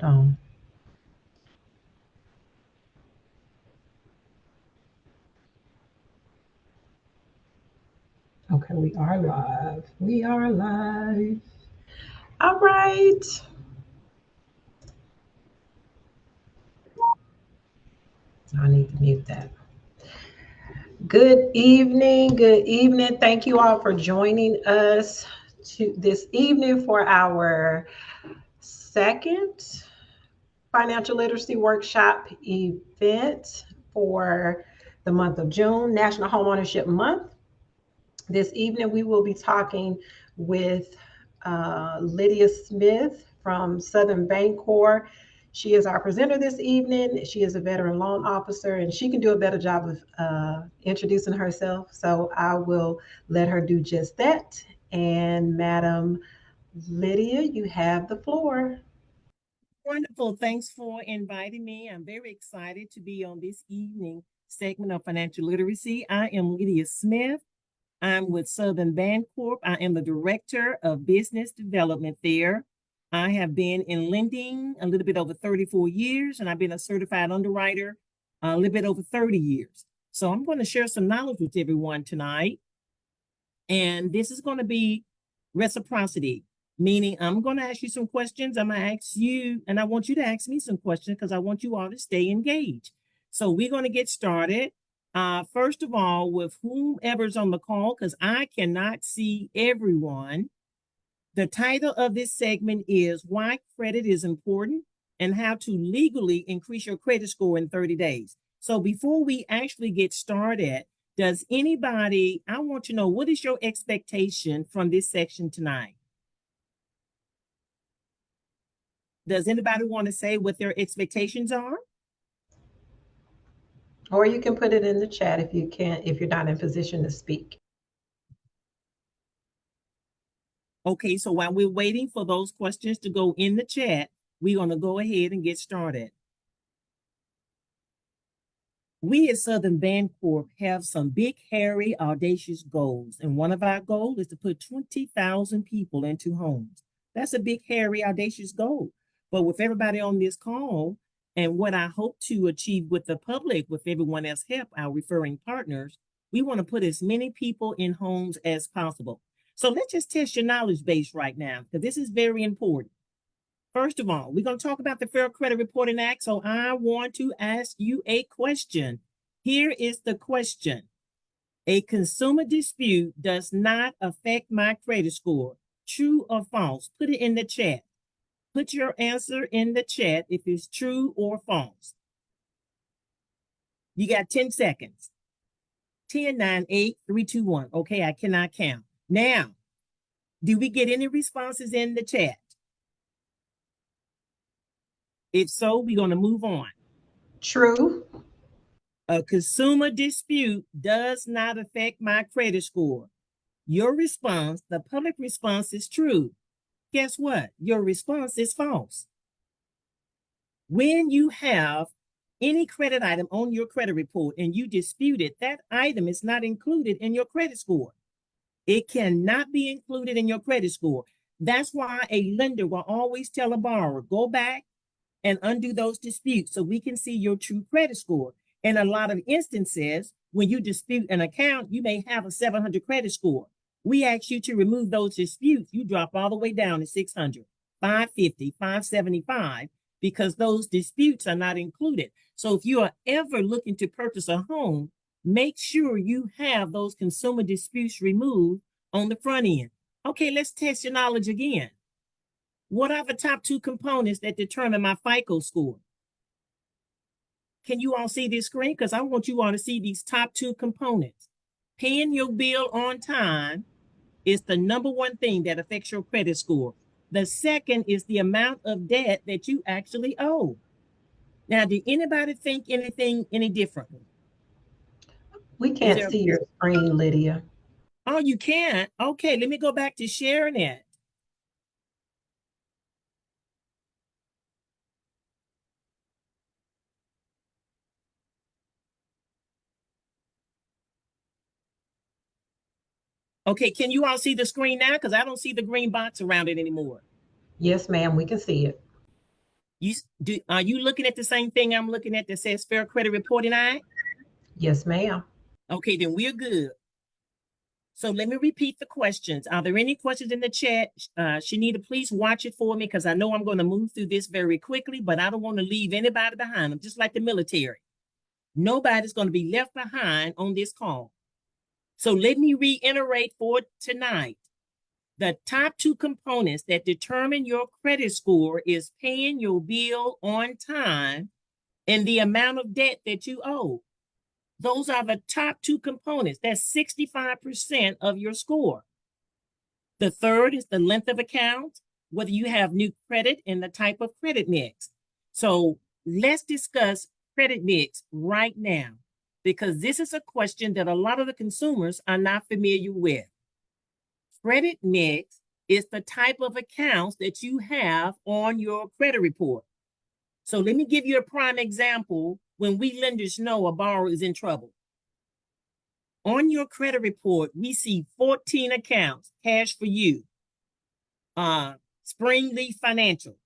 Hold on. Okay, we are live. We are live. All right. I need to mute that. Good evening. Good evening. Thank you all for joining us to this evening for our second financial literacy workshop event for the month of June, National Homeownership Month. This evening, we will be talking with Lydia Smith from Southern Bancorp. She is our presenter this evening. She is a veteran loan officer, and she can do a better job of introducing herself. So I will let her do just that. And Madam Lydia, you have the floor. Wonderful. Thanks for inviting me. I'm very excited to be on this evening segment of financial literacy. I am Lydia Smith. I'm with Southern Bancorp. I am the Director of Business Development there. I have been in lending a little bit over 34 years, and I've been a certified underwriter a little bit over 30 years. So I'm going to share some knowledge with everyone tonight. And this is going to be reciprocity, meaning I'm going to ask you some questions. I'm going to ask you, and I want you to ask me some questions because I want you all to stay engaged. So we're going to get started. First of all, with whomever's on the call, because I cannot see everyone. The title of this segment is Why Credit is Important and How to Legally Increase Your Credit Score in 30 Days. So before we actually get started, does anybody, I want to know, what is your expectation from this section tonight? Does anybody want to say what their expectations are? Or you can put it in the chat if you can't, if you're not in position to speak. Okay, so while we're waiting for those questions to go in the chat, we're going to go ahead and get started. We at Southern Bancorp have some big, hairy, audacious goals. And one of our goals is to put 20,000 people into homes. That's a big, hairy, audacious goal. But with everybody on this call and what I hope to achieve with the public, with everyone else's help, our referring partners, we want to put as many people in homes as possible. So let's just test your knowledge base right now, because this is very important. First of all, we're going to talk about the Fair Credit Reporting Act. So I want to ask you a question. Here is the question. A consumer dispute does not affect my credit score. True or false? Put it in the chat. Put your answer in the chat if it's true or false. You got 10 seconds. 10, 9, 8, 3, 2, 1. Okay, I cannot count. Now, do we get any responses in the chat? If so, we're going to move on. True. A consumer dispute does not affect my credit score. Your response, the public response, is true. Guess what? Your response is false. When you have any credit item on your credit report and you dispute it, that item is not included in your credit score. It cannot be included in your credit score. That's why a lender will always tell a borrower, go back and undo those disputes so we can see your true credit score. In a lot of instances, when you dispute an account, you may have a 700 credit score. We ask you to remove those disputes. You drop all the way down to 600, 550, 575, because those disputes are not included. So if you are ever looking to purchase a home, make sure you have those consumer disputes removed on the front end. Okay, let's test your knowledge again. What are the top two components that determine my FICO score? Can you all see this screen? Because I want you all to see these top two components. Paying your bill on time is the number one thing that affects your credit score. The second is the amount of debt that you actually owe. Now, did anybody think anything any differently? We can't see your screen, Lydia. Oh, you can't? Okay, let me go back to sharing it. Okay, can you all see the screen now? Because I don't see the green box around it anymore. Yes, ma'am, we can see it. Are you looking at the same thing I'm looking at that says Fair Credit Reporting Act? Yes, ma'am. Okay, then we're good. So let me repeat the questions. Are there any questions in the chat? Shanita, please watch it for me because I know I'm going to move through this very quickly, but I don't want to leave anybody behind. I'm just like the military. Nobody's going to be left behind on this call. So let me reiterate for tonight. The top two components that determine your credit score is paying your bill on time and the amount of debt that you owe. Those are the top two components. That's 65% of your score. The third is the length of account, whether you have new credit and the type of credit mix. So let's discuss credit mix right now, because this is a question that a lot of the consumers are not familiar with. Credit mix is the type of accounts that you have on your credit report. So let me give you a prime example when we lenders know a borrower is in trouble. On your credit report, we see 14 accounts, Cash for You, Springleaf Financial.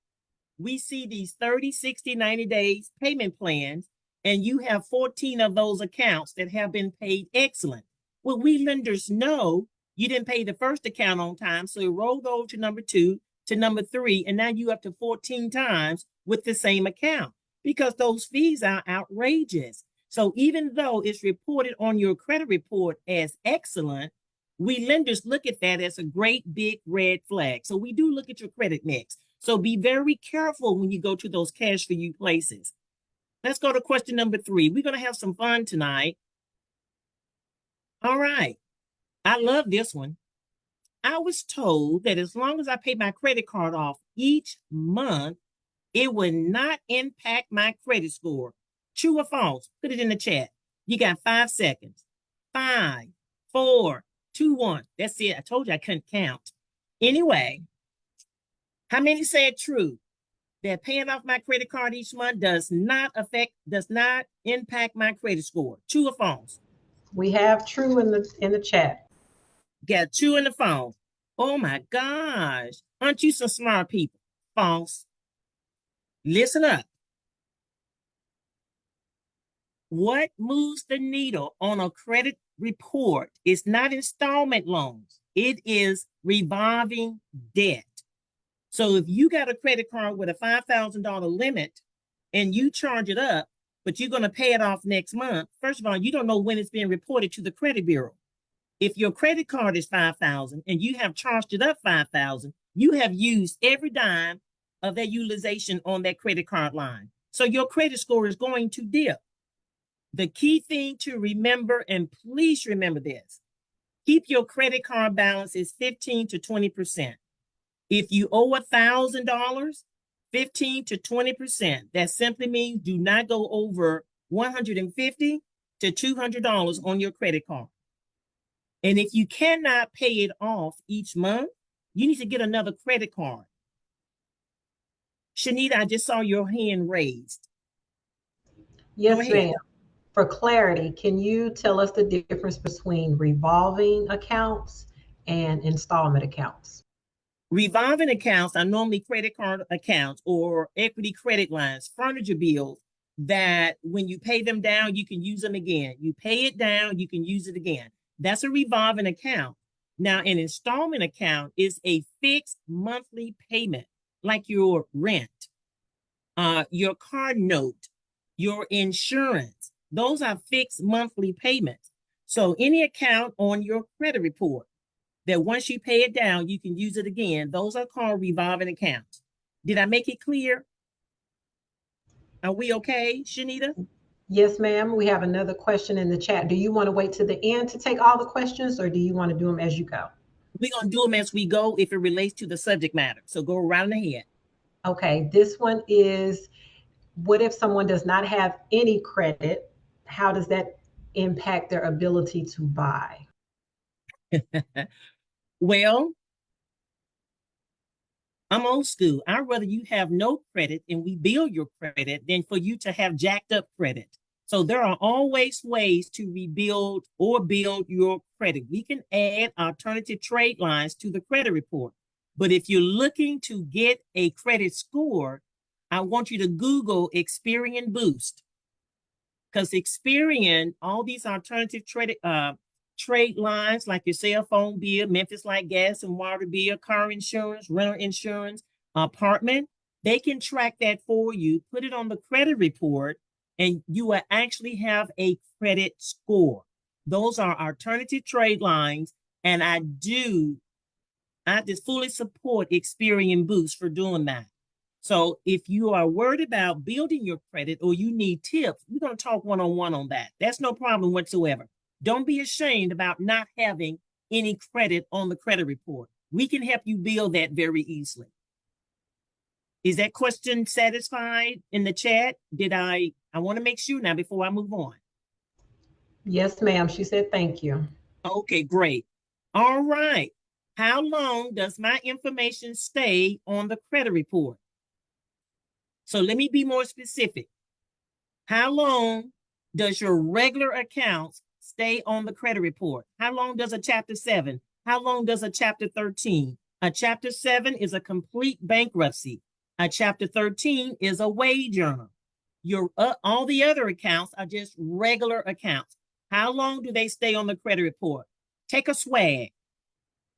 We see these 30, 60, 90 days payment plans, and you have 14 of those accounts that have been paid excellent. Well, we lenders know you didn't pay the first account on time, so it rolled over to number 2, to number 3, and now you up to 14 times with the same account because those fees are outrageous. So even though it's reported on your credit report as excellent, we lenders look at that as a great big red flag. So we do look at your credit mix. So be very careful when you go to those Cash for You places. Let's go to question number 3. We're going to have some fun tonight. All right. I love this one. I was told that as long as I pay my credit card off each month, it would not impact my credit score. True or false? Put it in the chat. You got 5 seconds. 5, 4, 2, 1. That's it. I told you I couldn't count. Anyway, how many said true? That paying off my credit card each month does not impact my credit score. True or false? We have true in the chat. Got true in the phone. Oh my gosh. Aren't you some smart people? False. Listen up. What moves the needle on a credit report is not installment loans. It is revolving debt. So if you got a credit card with a $5,000 limit and you charge it up, but you're going to pay it off next month, first of all, you don't know when it's being reported to the credit bureau. If your credit card is $5,000 and you have charged it up $5,000, you have used every dime of that utilization on that credit card line. So your credit score is going to dip. The key thing to remember, and please remember this, keep your credit card balance is 15 to 20%. If you owe $1,000, 15 to 20%, that simply means do not go over $150 to $200 on your credit card. And if you cannot pay it off each month, you need to get another credit card. Shanita, I just saw your hand raised. Yes, ma'am. For clarity, can you tell us the difference between revolving accounts and installment accounts? Revolving accounts are normally credit card accounts or equity credit lines, furniture bills that when you pay them down, you can use them again. You pay it down, you can use it again. That's a revolving account. Now, an installment account is a fixed monthly payment, like your rent, your car note, your insurance. Those are fixed monthly payments. So any account on your credit report that once you pay it down, you can use it again, those are called revolving accounts. Did I make it clear? Are we okay, Shanita? Yes, ma'am. We have another question in the chat. Do you want to wait to the end to take all the questions, or do you want to do them as you go? We're going to do them as we go if it relates to the subject matter. So go right ahead. Okay, this one is, what if someone does not have any credit? How does that impact their ability to buy? Well, I'm old school. I'd rather you have no credit and we build your credit than for you to have jacked up credit. So there are always ways to rebuild or build your credit. We can add alternative trade lines to the credit report. But if you're looking to get a credit score, I want you to Google Experian Boost, because Experian, all these alternative trade lines like your cell phone bill, Memphis Light gas and water bill, car insurance, rental insurance, apartment, they can track that for you, put it on the credit report, and you will actually have a credit score. Those are alternative trade lines, and I just fully support Experian Boost for doing that. So if you are worried about building your credit or you need tips, we're going to talk one-on-one on that. That's no problem whatsoever. Don't be ashamed about not having any credit on the credit report. We can help you build that very easily. Is that question satisfied in the chat? I want to make sure now before I move on. Yes, ma'am. She said thank you. Okay, great. All right. How long does my information stay on the credit report? So let me be more specific. How long does your regular accounts stay on the credit report? How long does a Chapter 7? How long does a Chapter 13? A Chapter 7 is a complete bankruptcy. A Chapter 13 is a wage earner. All the other accounts are just regular accounts. How long do they stay on the credit report? Take a swag.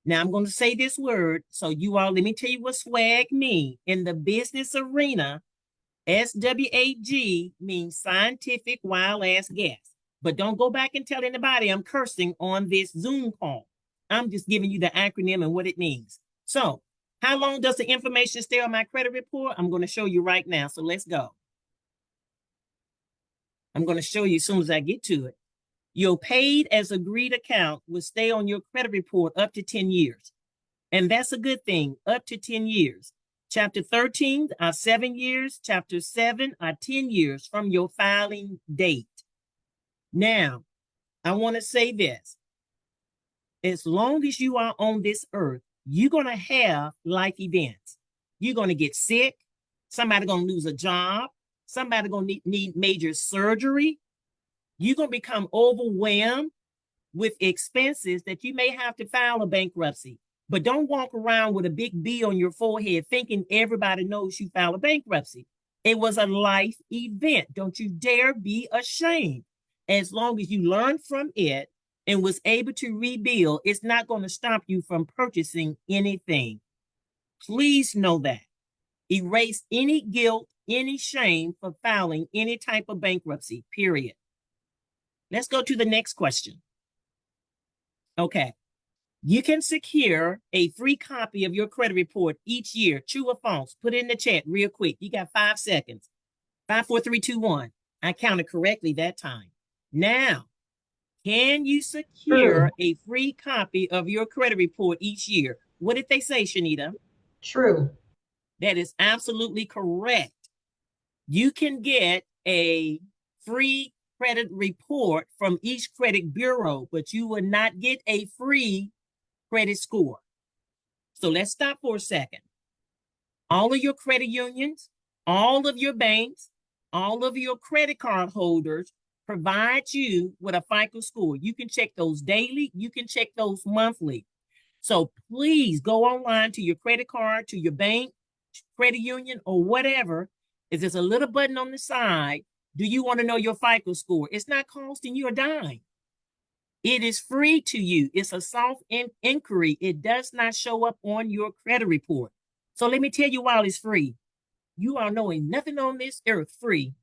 Now I'm going to say this word, so you all, let me tell you what swag means. In the business arena, SWAG means scientific wild ass gas. But don't go back and tell anybody I'm cursing on this Zoom call. I'm just giving you the acronym and what it means. So, how long does the information stay on my credit report? I'm going to show you right now. So let's go. I'm going to show you as soon as I get to it. Your paid as agreed account will stay on your credit report up to 10 years. And that's a good thing, up to 10 years. Chapter 13 are 7 years. Chapter 7 are 10 years from your filing date. Now, I want to say this. As long as you are on this earth, you're going to have life events. You're going to get sick. Somebody going to lose a job. Somebody going to need major surgery. You're going to become overwhelmed with expenses that you may have to file a bankruptcy. But don't walk around with a big B on your forehead thinking everybody knows you filed a bankruptcy. It was a life event. Don't you dare be ashamed. As long as you learned from it and was able to rebuild, it's not going to stop you from purchasing anything. Please know that. Erase any guilt, any shame for filing any type of bankruptcy, period. Let's go to the next question. Okay. You can secure a free copy of your credit report each year. True or false? Put it in the chat real quick. You got 5 seconds. 5, 4, 3, 2, 1. I counted correctly that time. Now, can you secure a free copy of your credit report each year? What did they say, Shanita? True. That is absolutely correct. You can get a free credit report from each credit bureau, but you will not get a free credit score. So let's stop for a second. All of your credit unions, all of your banks, all of your credit card holders provide you with a FICO score. You can check those daily, you can check those monthly. So please go online to your credit card, to your bank, credit union, or whatever. If there's a little button on the side, do you want to know your FICO score? It's not costing you a dime. It is free to you. It's a soft inquiry. It does not show up on your credit report. So let me tell you why it's free. You are knowing nothing on this earth free.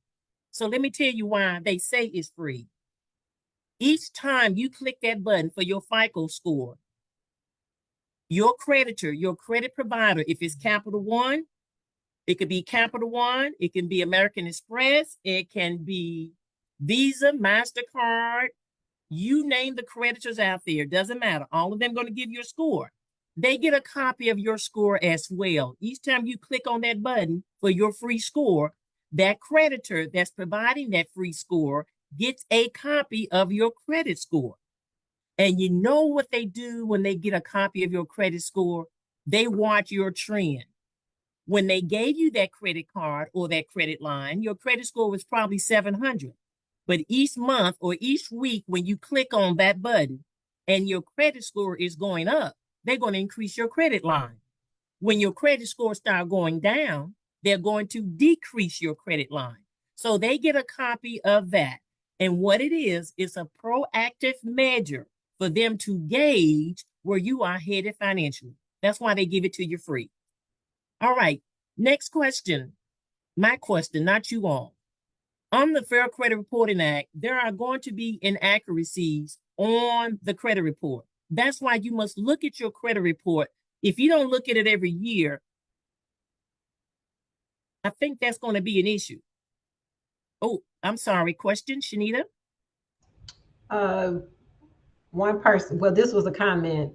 So let me tell you why they say it's free. Each time you click that button for your FICO score, your creditor, your credit provider, if it's Capital One, it could be Capital One, it can be American Express, it can be Visa, MasterCard, you name the creditors out there, doesn't matter. All of them going to give you a score. They get a copy of your score as well. Each time you click on that button for your free score, that creditor that's providing that free score gets a copy of your credit score. And you know what they do when they get a copy of your credit score? They watch your trend. When they gave you that credit card or that credit line, your credit score was probably 700. But each month or each week, when you click on that button and your credit score is going up, they're going to increase your credit line. When your credit score starts going down, they're going to decrease your credit line. So they get a copy of that. And what it is a proactive measure for them to gauge where you are headed financially. That's why they give it to you free. All right. Next question. My question, not you all. On the Fair Credit Reporting Act, there are going to be inaccuracies on the credit report. That's why you must look at your credit report. If you don't look at it every year, I think that's going to be an issue. Oh, I'm sorry. Question, Shanita? Uh, One person, well, this was a comment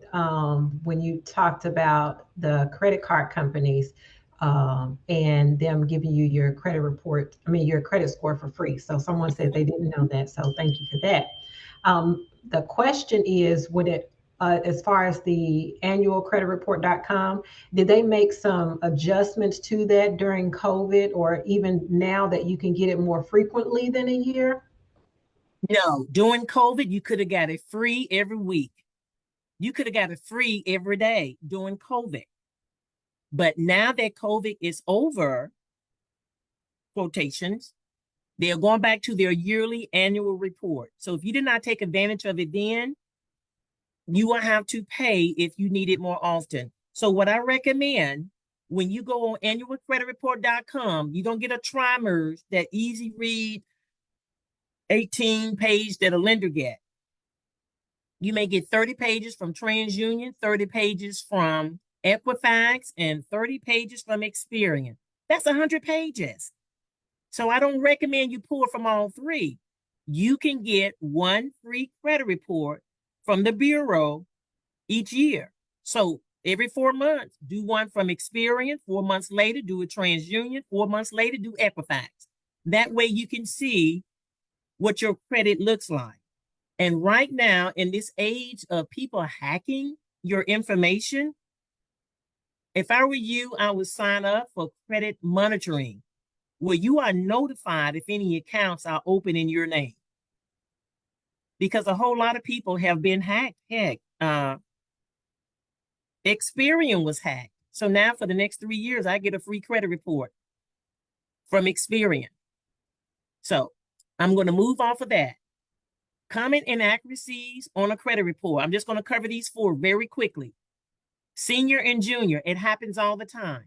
when you talked about the credit card companies and them giving you your credit report, I mean, your credit score for free. So someone said they didn't know that. So thank you for that. The question is, would it, as far as the annualcreditreport.com, did they make some adjustments to that during COVID or even now that you can get it more frequently than a year? No, during COVID, you could have got it free every week. You could have got it free every day during COVID. But now that COVID is over, quotations, they're going back to their yearly annual report. So if you did not take advantage of it then, you will have to pay if you need it more often. So what I recommend when you go on annualcreditreport.com, you don't get a tri-merge, that easy read 18 page that a lender get. You may get 30 pages from TransUnion, 30 pages from Equifax, and 30 pages from Experian. That's 100 pages. So I don't recommend you pull from all three. You can get one free credit report from the Bureau each year. So every 4 months, do one from Experian. 4 months later, do a TransUnion. 4 months later, do Equifax. That way you can see what your credit looks like. And right now, in this age of people hacking your information, if I were you, I would sign up for credit monitoring, where you are notified if any accounts are open in your name. Because a whole lot of people have been hacked. Heck, Experian was hacked. So now for the next 3 years, I get a free credit report from Experian. So I'm going to move off of that. Common inaccuracies on a credit report. I'm just going to cover these four very quickly. Senior and junior, it happens all the time.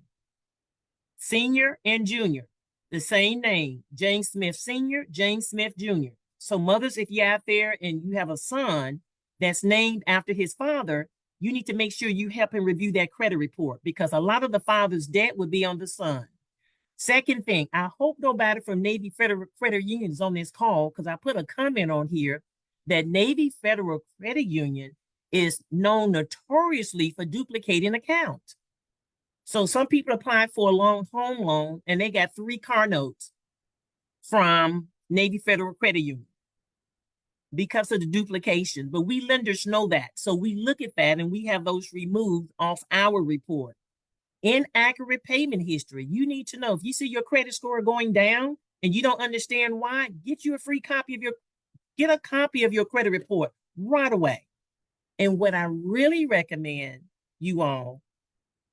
Senior and junior, the same name, James Smith Sr., James Smith Jr. So mothers, if you're out there and you have a son that's named after his father, you need to make sure you help him review that credit report because a lot of the father's debt would be on the son. Second thing, I hope nobody from Navy Federal Credit Union is on this call because I put a comment on here that Navy Federal Credit Union is known notoriously for duplicating accounts. So some people applied for a home loan and they got 3 car notes from Navy Federal Credit Union because of the duplication. But we lenders know that. So we look at that and we have those removed off our report. Inaccurate payment history. You need to know if you see your credit score going down and you don't understand why, get a copy of your credit report right away. And what I really recommend you all,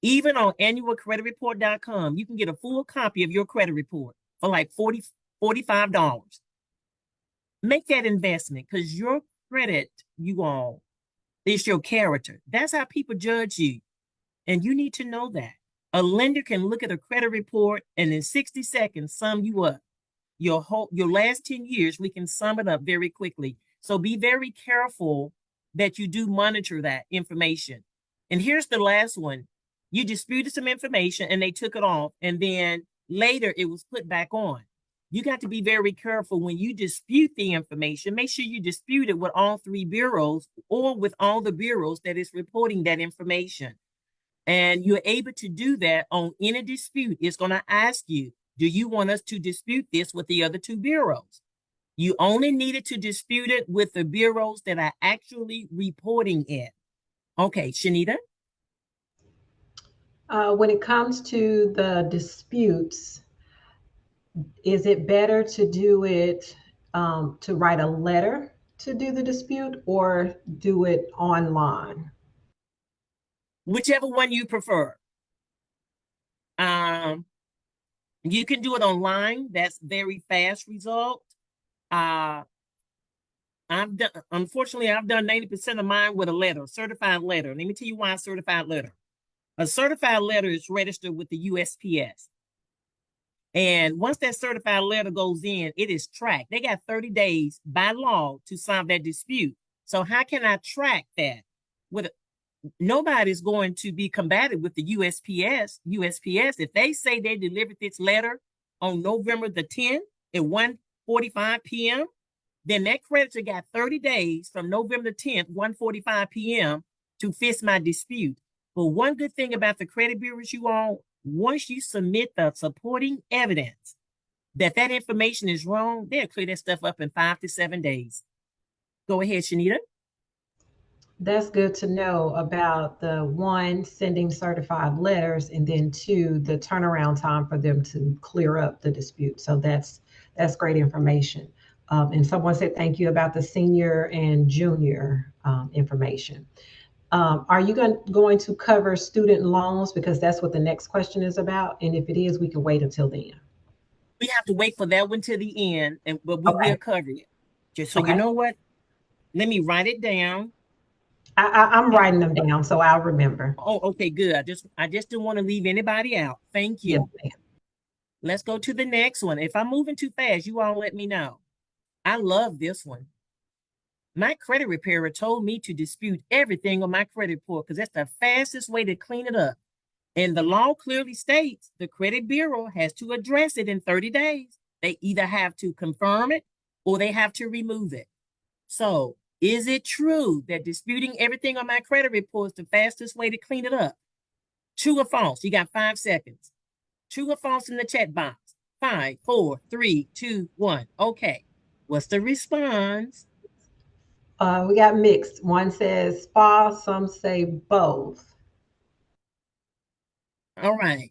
even on annualcreditreport.com, you can get a full copy of your credit report for like $45. Make that investment because your credit, you all, is your character. That's how people judge you. And you need to know that. A lender can look at a credit report and in 60 seconds sum you up. Your last 10 years, we can sum it up very quickly. So be very careful that you do monitor that information. And here's the last one. You disputed some information and they took it off, and then later it was put back on. You got to be very careful when you dispute the information. Make sure you dispute it with all 3 bureaus or with all the bureaus that is reporting that information. And you're able to do that on any dispute. It's going to ask you, do you want us to dispute this with the other 2 bureaus? You only needed to dispute it with the bureaus that are actually reporting it. Okay, Shanita? When it comes to the disputes, is it better to do it to write a letter to do the dispute or do it online? Whichever one you prefer. Um, You can do it online. That's very fast result. Uh, unfortunately, I've done 90% of mine with a letter, certified letter. Let me tell you why a certified letter. A certified letter is registered with the USPS. And once that certified letter goes in, it is tracked. They got 30 days by law to solve that dispute. So how can I track that? With Nobody's going to be combative with the USPS. If they say they delivered this letter on November the 10th at 1:45 p.m., then that creditor got 30 days from November the 10th, 1:45 p.m. to fix my dispute. But one good thing about the credit bureaus, you all, once you submit the supporting evidence that that information is wrong, they'll clear that stuff up in 5 to 7 days. Go ahead, Shanita. That's good to know about the one, sending certified letters, and then two, the turnaround time for them to clear up the dispute. So that's great information. And someone said thank you about the senior and junior information. Are you going to cover student loans, because that's what the next question is about? And if it is, we can wait until then. We have to wait for that one to the end, but we will Okay. cover it. Just so you Okay. know what, let me write it down. I'm Uh, writing them down so I'll remember. oh, okay, good. I just didn't want to leave anybody out. Thank Yes, you. ma'am. Let's go to the next one. If I'm moving too fast, you all let me know. I love this one. My credit repairer told me to dispute everything on my credit report because that's the fastest way to clean it up. And the law clearly states the credit bureau has to address it in 30 days. They either have to confirm it or they have to remove it. So, is it true that disputing everything on my credit report is the fastest way to clean it up? True or false? You got 5 seconds. True or false in the chat box? Five, four, three, two, one. Okay. What's the response? We got mixed. One says spa, some say both. All right.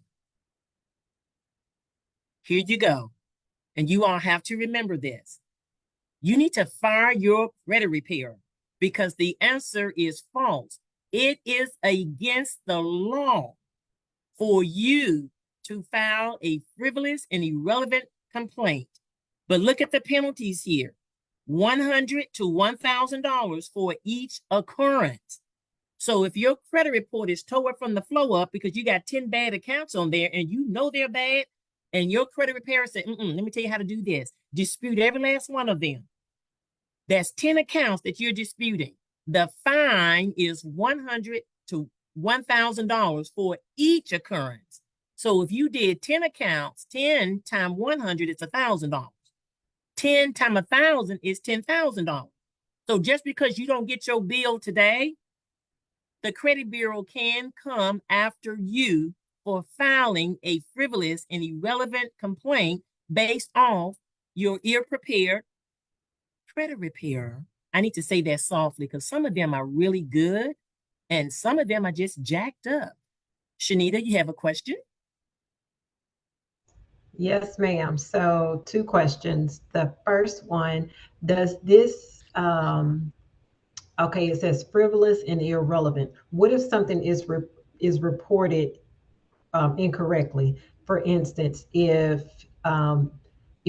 Here you go. And you all have to remember this. You need to fire your credit repairer because the answer is false. It is against the law for you to file a frivolous and irrelevant complaint. But look at the penalties here: $100 to $1,000 for each occurrence. So if your credit report is tore from the flow up because you got 10 bad accounts on there and you know they're bad, and your credit repair said, let me tell you how to do this. Dispute every last one of them. That's 10 accounts that you're disputing. The fine is $100 to $1,000 for each occurrence. So if you did 10 accounts, 10 times 100 is $1,000. 10 times 1,000 is $10,000. So just because you don't get your bill today, the credit bureau can come after you for filing a frivolous and irrelevant complaint based off your ill-prepared credit repairer. I need to say that softly because some of them are really good and some of them are just jacked up. Shanita, you have a question? Yes, ma'am. So, two questions. The first one, does this, okay, it says frivolous and irrelevant. What if something is reported incorrectly? For instance, if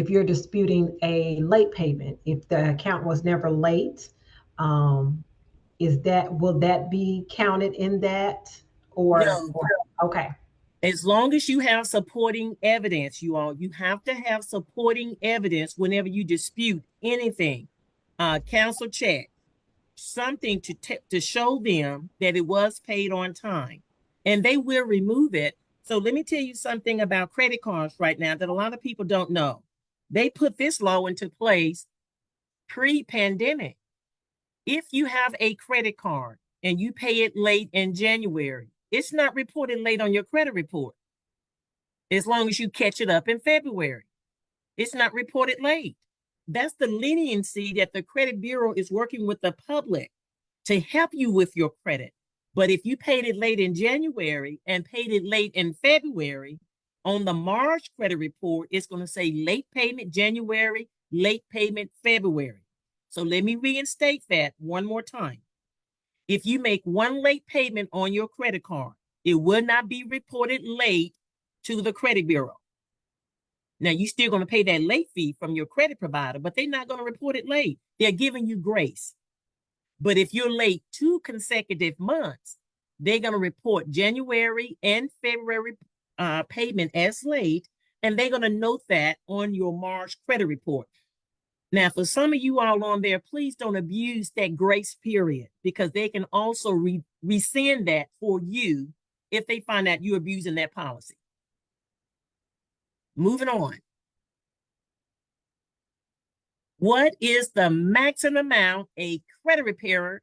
you're disputing a late payment, if the account was never late, um, will that be counted in that, No. or okay? As long as you have supporting evidence, you have to have supporting evidence whenever you dispute anything. Cancel check, something to show them that it was paid on time, and they will remove it. So let me tell you something about credit cards right now that a lot of people don't know. They put this law into place pre-pandemic. If you have a credit card and you pay it late in January, it's not reported late on your credit report as long as you catch it up in February. It's not reported late. That's the leniency that the credit bureau is working with the public to help you with your credit. But if you paid it late in January and paid it late in February, on the March credit report, it's going to say late payment January, late payment February. So let me reinstate that one more time. If you make one late payment on your credit card, it will not be reported late to the credit bureau. Now, you're still going to pay that late fee from your credit provider, but they're not going to report it late. They're giving you grace. But if you're late 2 consecutive months, they're going to report January and February payment as late, and they're going to note that on your March credit report. Now, for some of you all on there, please don't abuse that grace period, because they can also rescind that for you if they find out you're abusing that policy. Moving on. What is the maximum amount a credit repairer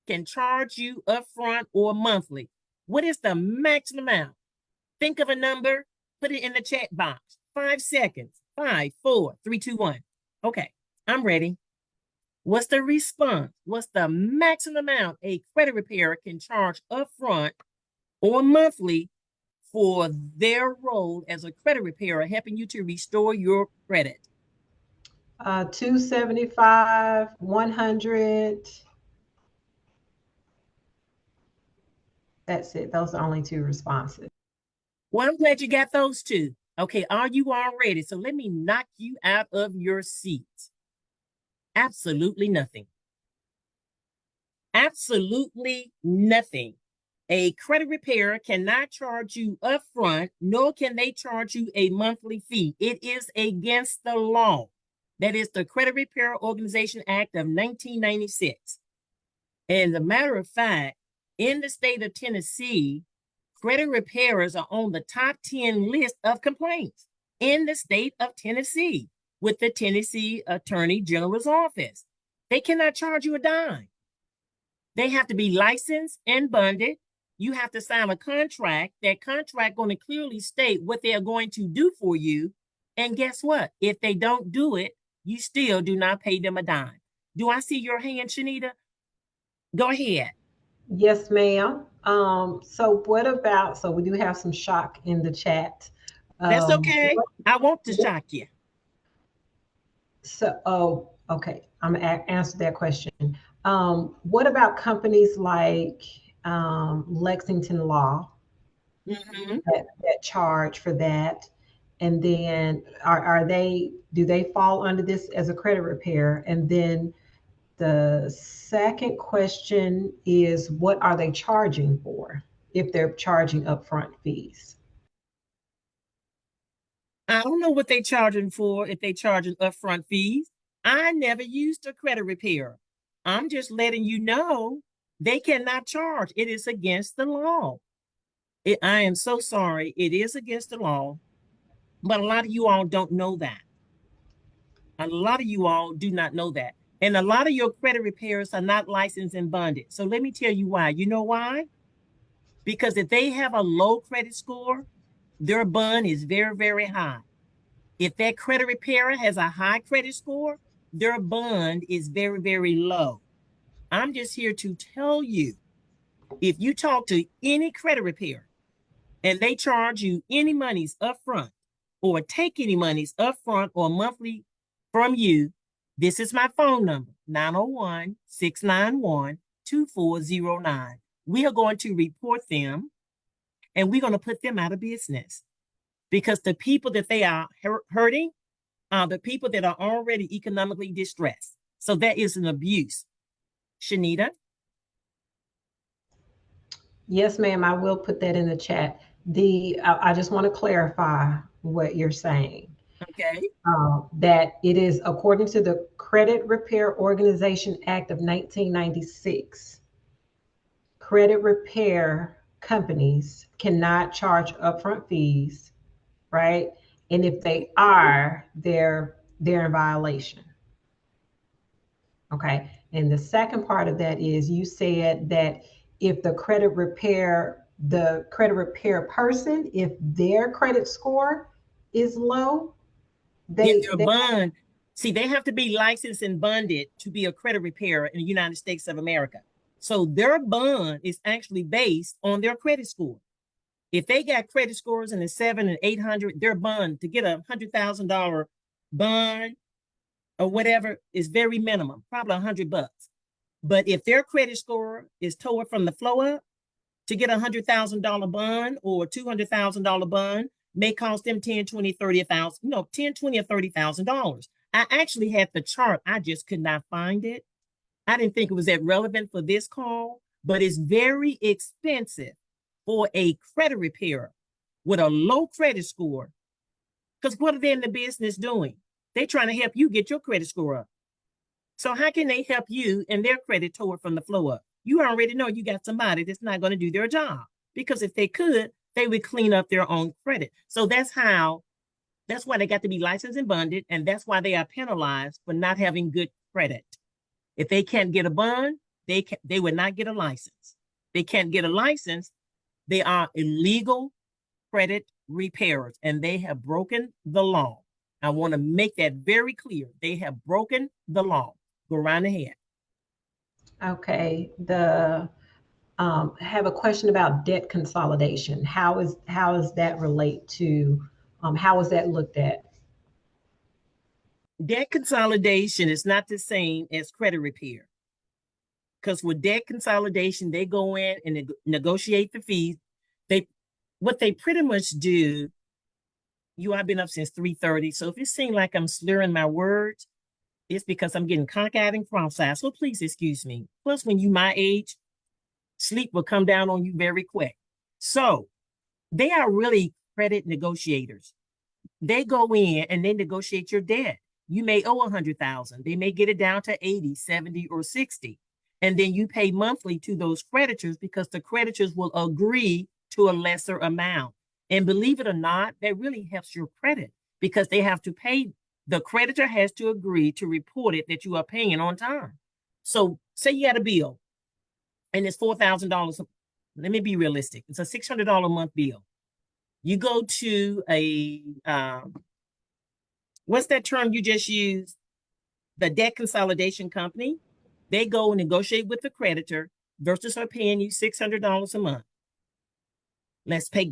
can charge you upfront or monthly? What is the maximum amount? Think of a number, put it in the chat box. 5 seconds. 5, 4, 3, 2, 1. Okay, I'm ready. What's the response? What's the maximum amount a credit repairer can charge upfront or monthly for their role as a credit repairer, helping you to restore your credit? 275, 100. That's it. Those are only 2 responses. Well, I'm glad you got those 2. Okay, are you all ready? So let me knock you out of your seats. Absolutely nothing. Absolutely nothing. A credit repairer cannot charge you upfront, nor can they charge you a monthly fee. It is against the law. That is the Credit Repair Organization Act of 1996. And as a matter of fact, in the state of Tennessee, credit repairers are on the top 10 list of complaints in the state of Tennessee with the Tennessee Attorney General's office. They cannot charge you a dime. They have to be licensed and bonded. You have to sign a contract. That contract going to clearly state what they are going to do for you. And guess what? If they don't do it, you still do not pay them a dime. Do I see your hand, Shanita? Go ahead. Yes, ma'am. So what about, so we do have some shock in the chat. That's okay. I want to what shock you. so, oh, okay. I'm gonna answer that question. What about companies like Lexington Law Mm-hmm. that charge for that? And then do they fall under this as a credit repair? And then the second question is, what are they charging for if they're charging upfront fees? I don't know what they're charging for, if they're charging upfront fees. I never used a credit repair. I'm just letting you know they cannot charge. It is against the law. I am so sorry. It is against the law, but a lot of you all don't know that. A lot of you all do not know that. And a lot of your credit repairs are not licensed and bonded. So let me tell you why. You know why? Because if they have a low credit score, their bond is very, very high. If that credit repairer has a high credit score, their bond is very, very low. I'm just here to tell you, if you talk to any credit repairer and they charge you any monies upfront or take any monies upfront or monthly from you, this is my phone number, 901-691-2409. We are going to report them and we're going to put them out of business, because the people that they are hurting are the people that are already economically distressed. So that is an abuse. Shanita? Yes, ma'am. I will put that in the chat. I just want to clarify what you're saying. Okay. That it is according to the Credit Repair Organization Act of 1996. Credit repair companies cannot charge upfront fees, right? And if they are, they're in violation. Okay. And the second part of that is, you said that if the credit repair person, if their credit score is low, If they their they bond, see, they have to be licensed and bonded to be a credit repairer in the United States of America. So their bond is actually based on their credit score. If they got credit scores in the 700 and 800, their bond to get $100,000 bond or whatever is very minimum, probably $100. But if their credit score is toward from the flow up, to get $100,000 bond or $200,000 bond, may cost them 10, 20, 30,000, 10, 20, or $30,000. I actually had the chart. I just could not find it. I didn't think it was that relevant for this call, but it's very expensive for a credit repairer with a low credit score. Because what are they in the business doing? They're trying to help you get your credit score up. So how can they help you and their credit tore from the flow up? You already know you got somebody that's not going to do their job. Because if they could, they would clean up their own credit. So that's why they got to be licensed and bonded, and that's why they are penalized for not having good credit. If they can't get a bond, they would not get a license. They can't get a license, they are illegal credit repairers, and they have broken the law. I want to make that very clear. They have broken the law. Go right ahead. Okay. The have a question about debt consolidation. How is that relate to how is that looked at? Debt consolidation is not the same as credit repair. Because with debt consolidation, they go in and negotiate the fees. They what they pretty much do. I've been up since 3:30. So if it seems like I'm slurring my words, it's because I'm getting cockeyed and cross-eyed. So please excuse me. Plus, when you my age, sleep will come down on you very quick. So they are really credit negotiators. They go in and they negotiate your debt. You may owe 100,000. They may get it down to 80, 70, or 60. And then you pay monthly to those creditors because the creditors will agree to a lesser amount. And believe it or not, that really helps your credit because they have to pay. The creditor has to agree to report it that you are paying on time. So say you had a bill and it's $4,000. Let me be realistic. It's a $600 a month bill. You go to what's that term you just used? The debt consolidation company. They go and negotiate with the creditor versus her paying you $600 a month.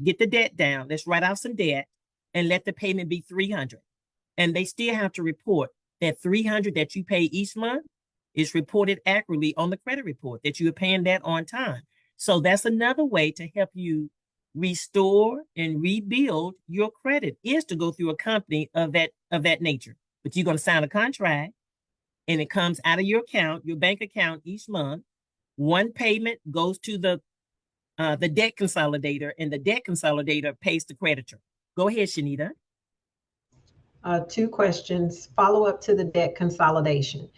Get the debt down. Let's write off some debt and let the payment be $300. And they still have to report that $300 that you pay each month is reported accurately on the credit report that you are paying that on time. So that's another way to help you restore and rebuild your credit is to go through a company of that nature. But you're going to sign a contract and it comes out of your account, your bank account each month. One payment goes to the debt consolidator, and the debt consolidator pays the creditor. Go ahead, Shanita. Two questions. Follow up to the debt consolidation.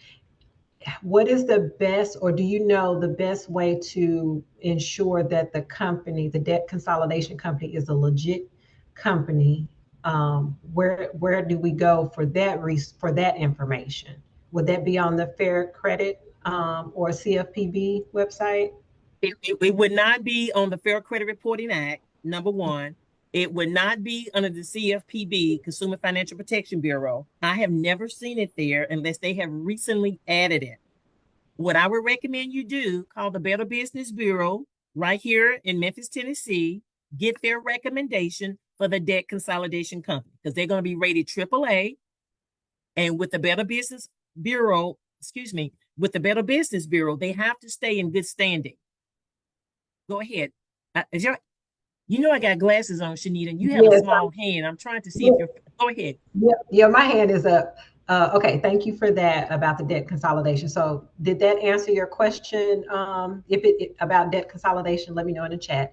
What is the best, or do you know the best way to ensure that the company, the debt consolidation company, is a legit company? Where do we go for that information? Would that be on the Fair Credit or CFPB website? It would not be on the Fair Credit Reporting Act, number one. It would not be under the CFPB, Consumer Financial Protection Bureau. I have never seen it there unless they have recently added it. What I would recommend you do, call the Better Business Bureau right here in Memphis, Tennessee, get their recommendation for the debt consolidation company because they're going to be rated AAA. And with the Better Business Bureau, excuse me, with the Better Business Bureau, they have to stay in good standing. Go ahead. I got glasses on, Shanita, and you have a Yes. small hand. I'm trying to see if Yeah, you're. Go ahead. yeah, my hand is up. Okay, thank you for that about the debt consolidation. So, did that answer your question? If about debt consolidation, let me know in the chat.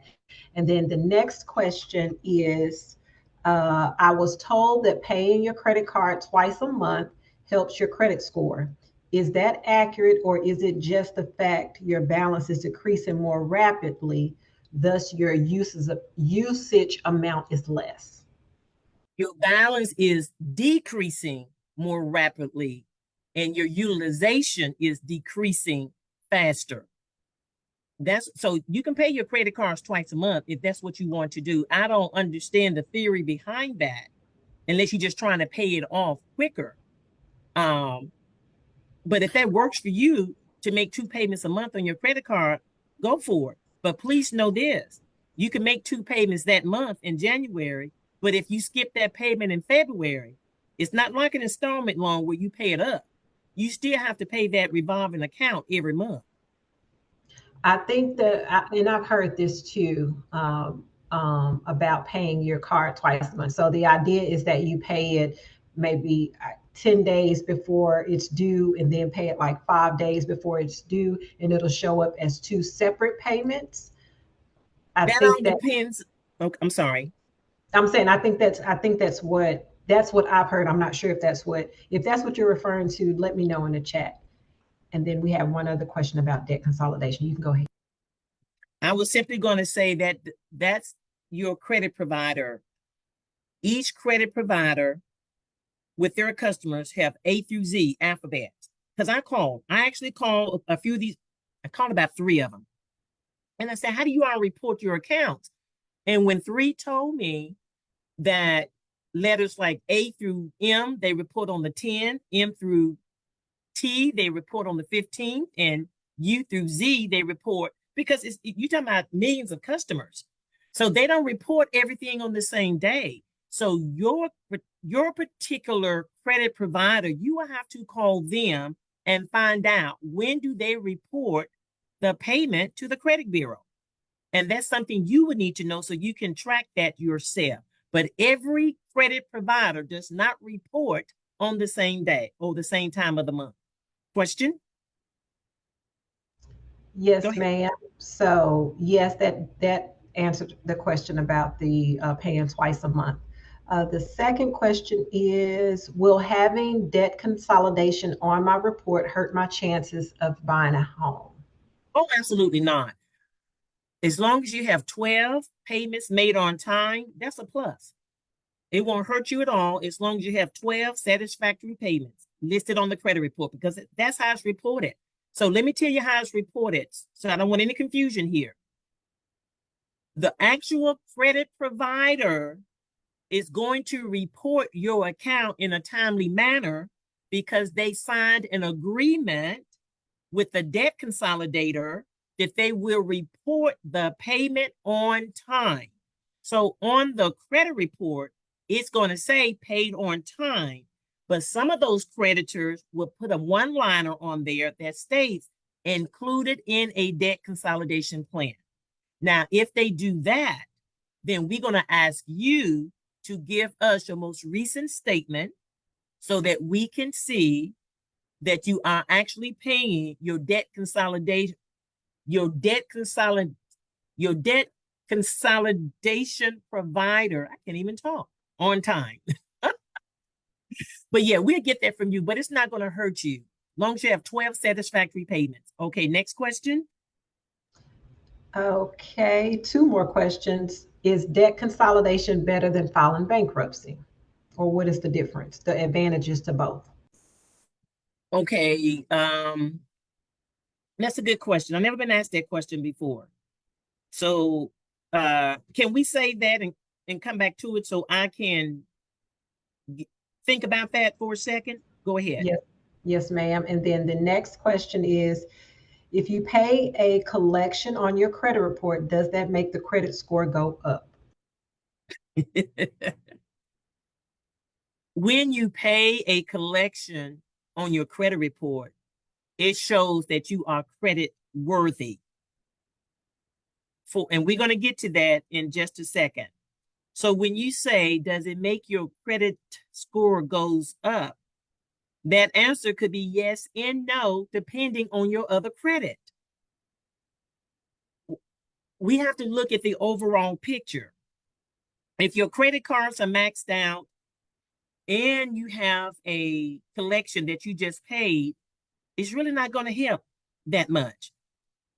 And then the next question is, I was told that paying your credit card twice a month helps your credit score. Is that accurate, or is it just the fact your balance is decreasing more rapidly, thus your usage amount is less? Your balance is decreasing more rapidly, and your utilization is decreasing faster. That's so you can pay your credit cards twice a month if that's what you want to do. I don't understand the theory behind that unless you're just trying to pay it off quicker. Um, but if that works for you to make two payments a month on your credit card, go for it. But please know this: you can make two payments that month in January, but if you skip that payment in February, it's not like an installment loan where you pay it up. You still have to pay that revolving account every month. I think that, and I've heard this too. about paying your card twice a month. So the idea is that you pay it maybe 10 days before it's due and then pay it like 5 days before it's due, and it'll show up as two separate payments. I That think all that depends. Okay, I'm sorry. I'm saying I think that's what I've heard. I'm not sure if that's what you're referring to. Let me know in the chat. And then we have one other question about debt consolidation. You can go ahead. I was simply going to say that that's your credit provider. Each credit provider with their customers have A through Z alphabets. Because I actually called a few of these, I called about 3 of them. And I said, how do you all report your accounts? And when 3 told me that letters like A through M, they report on the 10, M through T, they report on the 15th, and U through Z, they report because you're talking about millions of customers. So they don't report everything on the same day. So your particular credit provider, you will have to call them and find out when do they report the payment to the credit bureau. And that's something you would need to know so you can track that yourself. But every credit provider does not report on the same day or the same time of the month. Question? Go Yes, ahead. ma'am. So yes, that answered the question about the paying twice a month. The second question is, will having debt consolidation on my report hurt my chances of buying a home? Oh, absolutely not. As long as you have 12 payments made on time, that's a plus. It won't hurt you at all as long as you have 12 satisfactory payments listed on the credit report because that's how it's reported. So let me tell you how it's reported. So I don't want any confusion here. The actual credit provider is going to report your account in a timely manner because they signed an agreement with the debt consolidator that they will report the payment on time. So on the credit report, it's going to say paid on time, but some of those creditors will put a one-liner on there that states included in a debt consolidation plan. Now, if they do that, then we're going to ask you to give us your most recent statement so that we can see that you are actually paying your debt consolidation, your debt consolid, your debt consolidation provider. I can't even talk on time. But yeah, we'll get that from you, but it's not going to hurt you. As long as you have 12 satisfactory payments. Okay, next question. Okay, two more questions. Is debt consolidation better than filing bankruptcy? Or what is the difference? The advantages to both? Okay, that's a good question. I've never been asked that question before. So can we say that and come back to it so I can think about that for a second? Go ahead. Yes, yes, ma'am. And then the next question is, if you pay a collection on your credit report, does that make the credit score go up? When you pay a collection on your credit report, it shows that you are credit worthy. And we're going to get to that in just a second. So when you say, does it make your credit score goes up? That answer could be yes and no, depending on your other credit. We have to look at the overall picture. If your credit cards are maxed out and you have a collection that you just paid, it's really not going to help that much.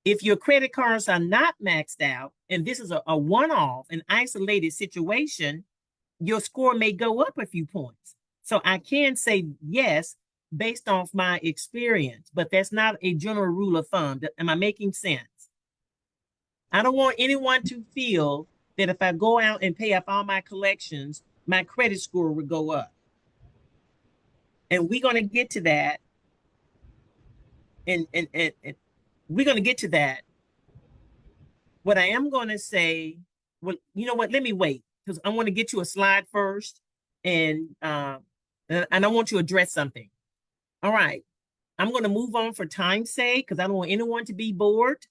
If your credit cards are not maxed out, and this is a one-off, an isolated situation, your score may go up a few points. So I can say yes based off my experience, but that's not a general rule of thumb. Am I making sense? I don't want anyone to feel that if I go out and pay up all my collections, my credit score would go up. And we're going to get to that. And we're going to get to that. What I am going to say, well, you know what? Let me wait because I want to get you a slide first, and I want to address something. All right, I'm going to move on for time's sake because I don't want anyone to be bored.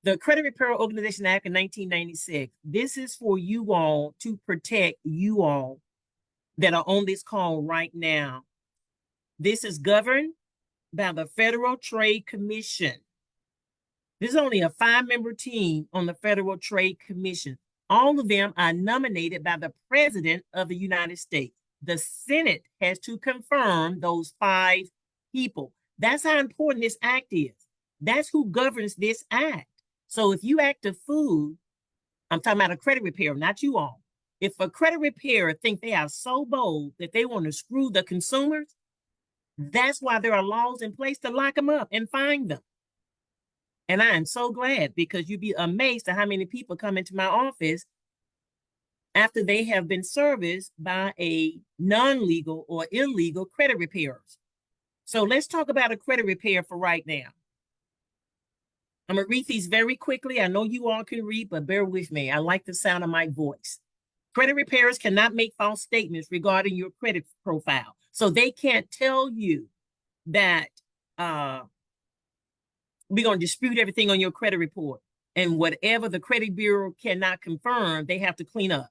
The Credit Repair Organization Act of 1996, this is for you all to protect you all that are on this call right now. This is governed by the Federal Trade Commission. There's only a 5-member team on the Federal Trade Commission. All of them are nominated by the President of the United States. The Senate has to confirm those 5 people. That's how important this act is. That's who governs this act. So if you act a fool, I'm talking about a credit repairer, not you all. If a credit repairer think they are so bold that they want to screw the consumers, that's why there are laws in place to lock them up and fine them. And I am so glad, because you'd be amazed at how many people come into my office after they have been serviced by a non-legal or illegal credit repairers. So let's talk about a credit repair for right now. I'm going to read these very quickly. I know you all can read, but bear with me. I like the sound of my voice. Credit repairers cannot make false statements regarding your credit profile. So they can't tell you that we're going to dispute everything on your credit report. And whatever the credit bureau cannot confirm, they have to clean up.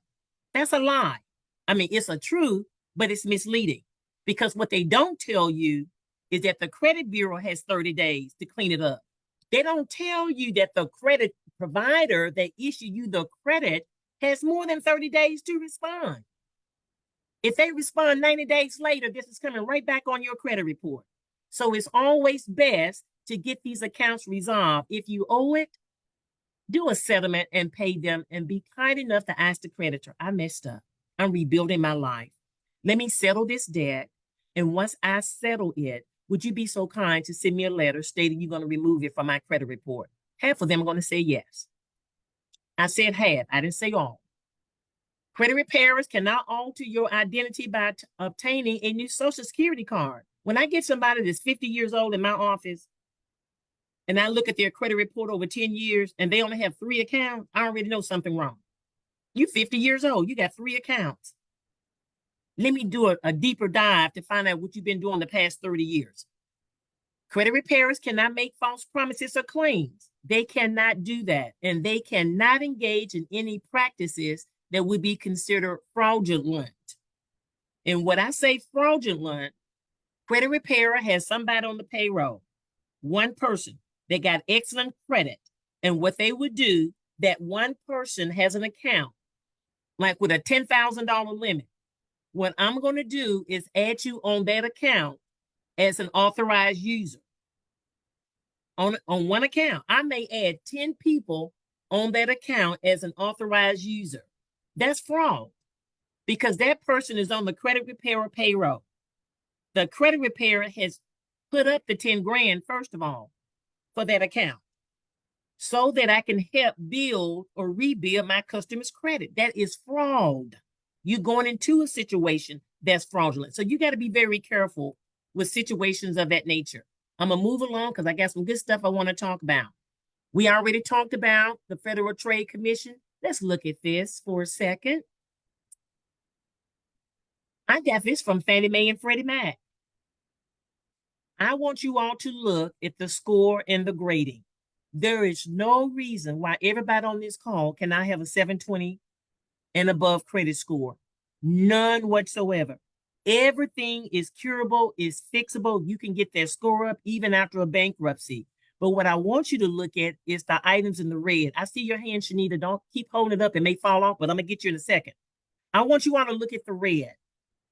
That's a lie. I mean, it's a truth, but it's misleading, because what they don't tell you is that the credit bureau has 30 days to clean it up. They don't tell you that the credit provider that issued you the credit has more than 30 days to respond. If they respond 90 days later, this is coming right back on your credit report. So it's always best to get these accounts resolved. If you owe it, do a settlement and pay them, and be kind enough to ask the creditor, I messed up. I'm rebuilding my life. Let me settle this debt. And once I settle it, would you be so kind to send me a letter stating you're going to remove it from my credit report? Half of them are going to say yes. I said half. I didn't say all. Credit repairers cannot alter your identity by obtaining a new Social Security card. When I get somebody that's 50 years old in my office, and I look at their credit report over 10 years, and they only have 3 accounts, I already know something wrong. You're 50 years old. You got 3 accounts. Let me do a deeper dive to find out what you've been doing the past 30 years. Credit repairers cannot make false promises or claims. They cannot do that. And they cannot engage in any practices that would be considered fraudulent. And when I say fraudulent, credit repairer has somebody on the payroll, one person that got excellent credit. And what they would do, that one person has an account, like with a $10,000 limit. What I'm going to do is add you on that account as an authorized user. On one account, I may add 10 people on that account as an authorized user. That's fraud, because that person is on the credit repairer payroll. The credit repairer has put up the 10 grand, first of all, for that account, so that I can help build or rebuild my customer's credit. That is fraud. You're going into a situation that's fraudulent. So you got to be very careful with situations of that nature. I'm going to move along because I got some good stuff I want to talk about. We already talked about the Federal Trade Commission. Let's look at this for a second. I got this from Fannie Mae and Freddie Mac. I want you all to look at the score and the grading. There is no reason why everybody on this call cannot have a 720 and above credit score. None whatsoever. Everything is curable, is fixable. You can get that score up even after a bankruptcy. But what I want you to look at is the items in the red. I see your hand, Shanita. Don't keep holding it up. It may fall off, but I'm going to get you in a second. I want you all to look at the red.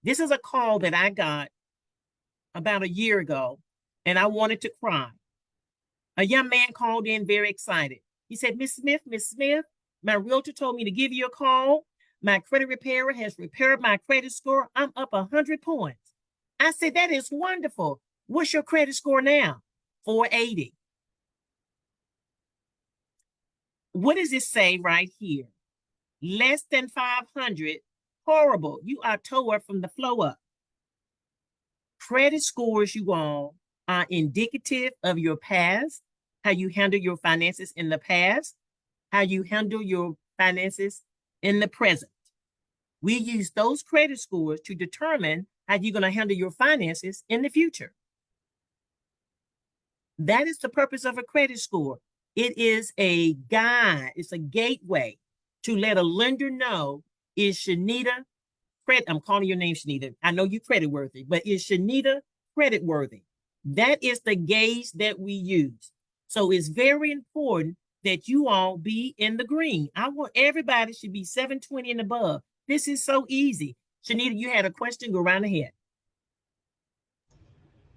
This is a call that I got about a year ago, and I wanted to cry. A young man called in very excited. He said, Miss Smith, my realtor told me to give you a call. My credit repairer has repaired my credit score. I'm up 100 points. I said, that is wonderful. What's your credit score now? 480. What does it say right here? Less than 500. Horrible. You are tore from the flow up. Credit scores, you all, are indicative of your past, how you handle your finances in the past, how you handle your finances in the present. We use those credit scores to determine how you're going to handle your finances in the future. That is the purpose of a credit score. It is a guide, it's a gateway to let a lender know, is Shanita I'm calling your name Shanita. I know you're credit worthy, but is Shanita credit worthy? That is the gauge that we use. So it's very important that you all be in the green. I want everybody should be 720 and above. This is so easy. Shanita, you had a question, go right ahead.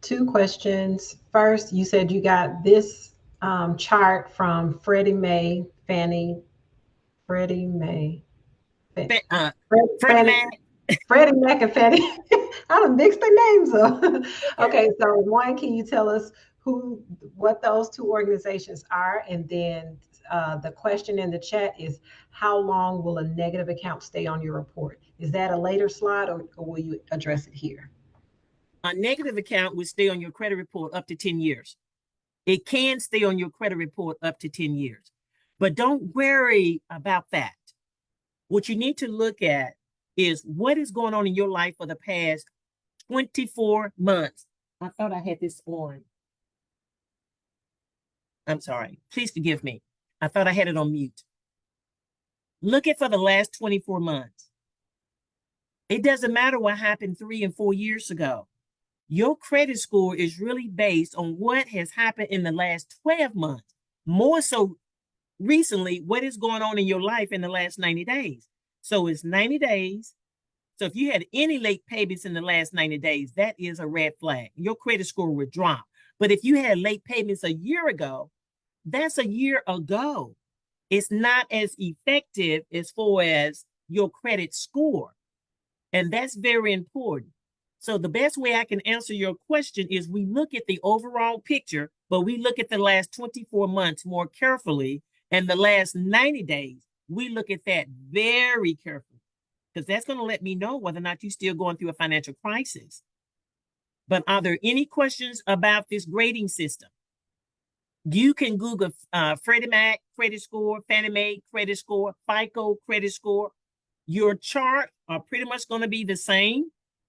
Two questions. First, you said you got this chart from Freddie Mae, Fa- Freddie Fannie, Mac, Freddie Mac and Fannie. I done mixed their names up. okay. Okay, so one, can you tell us what those two organizations are? And then the question in the chat is, how long will a negative account stay on your report? Is that a later slide, or will you address it here? A negative account would stay on your credit report up to 10 years. It can stay on your credit report up to 10 years. But don't worry about that. What you need to look at is what is going on in your life for the past 24 months. I thought I had this on. I'm sorry. Please forgive me. I thought I had it on mute. Look at for the last 24 months. It doesn't matter what happened 3 and 4 years ago. Your credit score is really based on what has happened in the last 12 months. More so recently, what is going on in your life in the last 90 days. So it's 90 days. So if you had any late payments in the last 90 days, that is a red flag. Your credit score would drop. But if you had late payments a year ago, that's a year ago. It's not as effective as far as your credit score. And that's very important. So the best way I can answer your question is we look at the overall picture, but we look at the last 24 months more carefully. And the last 90 days, we look at that very carefully because that's going to let me know whether or not you're still going through a financial crisis. But are there any questions about this grading system? You can Google Freddie Mac credit score, Fannie Mae credit score, FICO credit score. Your chart are pretty much going to be the same.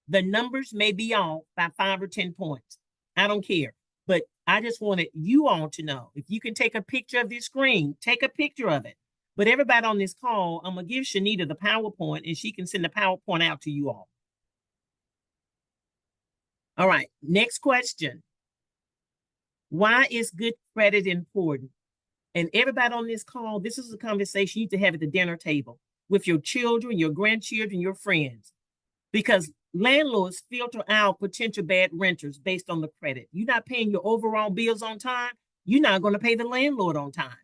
The numbers may be off by 5 or 10 points. I don't care. But I just wanted you all to know, if you can take a picture of this screen, take a picture of it. But everybody on this call, I'm going to give Shanita the PowerPoint and she can send the PowerPoint out to you all. All right, next question. Why is good credit important? And everybody on this call, this is a conversation you need to have at the dinner table with your children, your grandchildren, your friends. Because landlords filter out potential bad renters based on the credit. You're not paying your overall bills on time, you're not going to pay the landlord on time.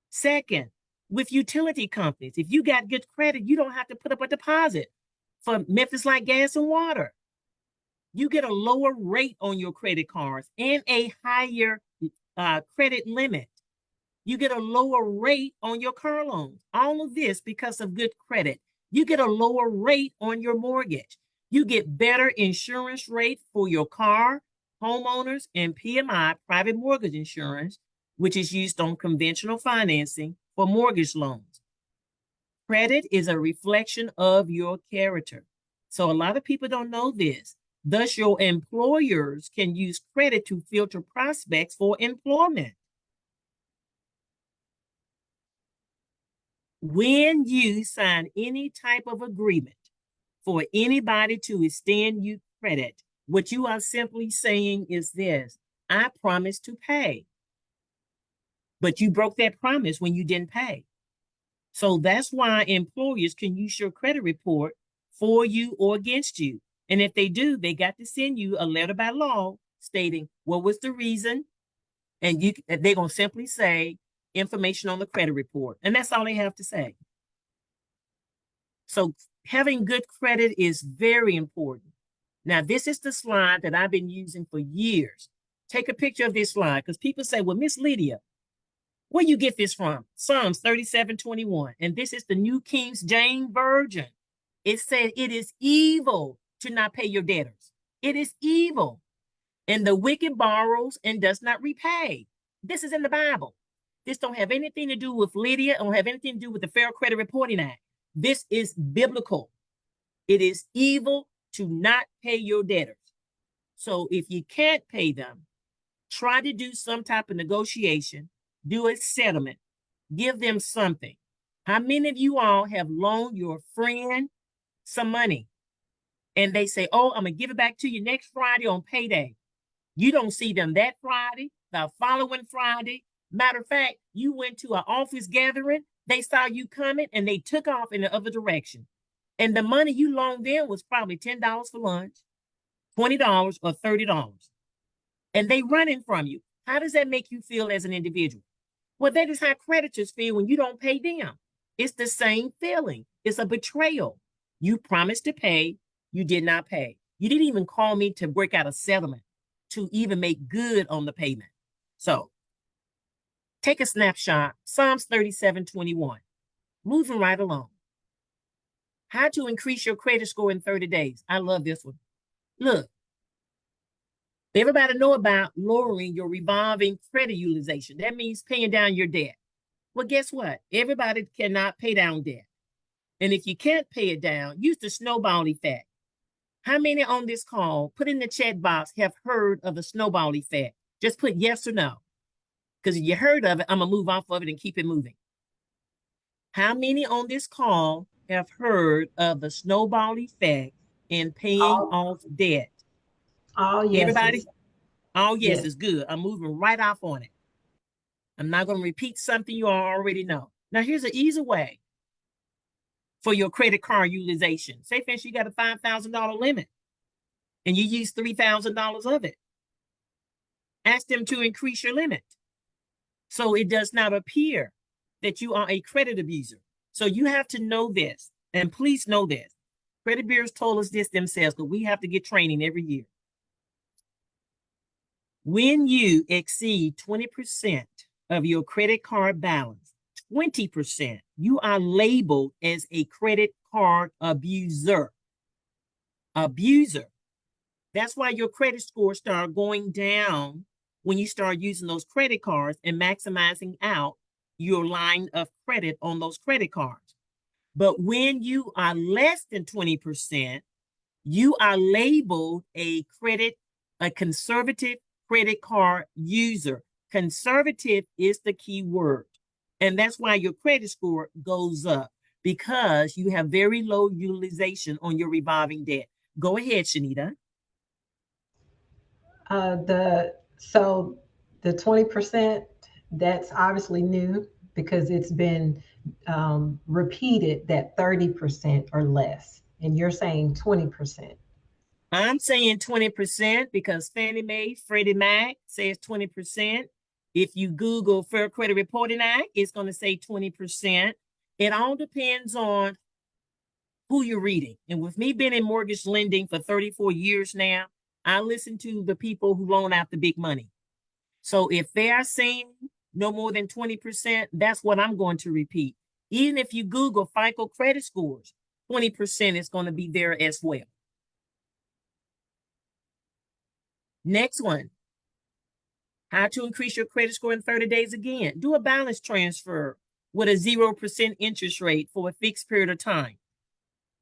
Second, with utility companies, if you got good credit, you don't have to put up a deposit for Memphis Light Gas and Water. You get a lower rate on your credit cards and a higher credit limit. You get a lower rate on your car loans. All of this because of good credit. You get a lower rate on your mortgage. You get better insurance rate for your car, homeowners, and PMI, private mortgage insurance, which is used on conventional financing for mortgage loans. Credit is a reflection of your character. So a lot of people don't know this. Thus, your employers can use credit to filter prospects for employment. When you sign any type of agreement for anybody to extend you credit, what you are simply saying is this: I promise to pay. But you broke that promise when you didn't pay. So that's why employers can use your credit report for you or against you. And if they do, they got to send you a letter by law stating what was the reason. And they're going to simply say information on the credit report. And that's all they have to say. So having good credit is very important. Now, this is the slide that I've been using for years. Take a picture of this slide because people say, well, Miss Lydia, where you get this from? Psalms 37:21. And this is the New King James Version. It said, it is evil to not pay your debtors. It is evil. And the wicked borrows and does not repay. This is in the Bible. This don't have anything to do with Lydia. Don't have anything to do with the Fair Credit Reporting Act. This is biblical. It is evil to not pay your debtors. So if you can't pay them, try to do some type of negotiation. Do a settlement. Give them something. How many of you all have loaned your friend some money and they say, oh, I'm going to give it back to you next Friday on payday? You don't see them that Friday, the following Friday. Matter of fact, you went to an office gathering, they saw you coming, and they took off in the other direction. And the money you loaned them was probably $10 for lunch, $20 or $30. And they running from you. How does that make you feel as an individual? Well, that is how creditors feel when you don't pay them. It's the same feeling. It's a betrayal. You promised to pay, you did not pay. You didn't even call me to work out a settlement to even make good on the payment. So take a snapshot. Psalms 37:21. Moving right along. How to increase your credit score in 30 days. I love this one. Look, everybody know about lowering your revolving credit utilization. That means paying down your debt. Well, guess what? Everybody cannot pay down debt. And if you can't pay it down, use the snowball effect. How many on this call, put in the chat box, have heard of the snowball effect? Just put yes or no. Because if you heard of it, I'm going to move off of it and keep it moving. How many on this call have heard of the snowball effect in paying All, off debt? all Everybody? yeses. Oh, yes, Yes. it's good. I'm moving right off on it. I'm not going to repeat something you already know. Now, here's an easy way for your credit card utilization. Say, for instance, you got a $5,000 limit and you use $3,000 of it. Ask them to increase your limit so it does not appear that you are a credit abuser. So you have to know this, and please know this. Credit bureaus told us this themselves, but we have to get training every year. When you exceed 20% of your credit card balance, 20%, you are labeled as a credit card abuser. Abuser. That's why your credit score start going down when you start using those credit cards and maximizing out your line of credit on those credit cards. But when you are less than 20%, you are labeled a conservative credit card user. Conservative is the key word. And that's why your credit score goes up, because you have very low utilization on your revolving debt. Go ahead, Shanita. The 20%, that's obviously new because it's been repeated that 30% or less, and you're saying 20%. I'm saying 20% because Fannie Mae, Freddie Mac says 20%. If you Google Fair Credit Reporting Act, it's going to say 20%. It all depends on who you're reading. And with me being in mortgage lending for 34 years now, I listen to the people who loan out the big money. So if they are saying no more than 20%, that's what I'm going to repeat. Even if you Google FICO credit scores, 20% is going to be there as well. Next one, how to increase your credit score in 30 days again. Do a balance transfer with a 0% interest rate for a fixed period of time.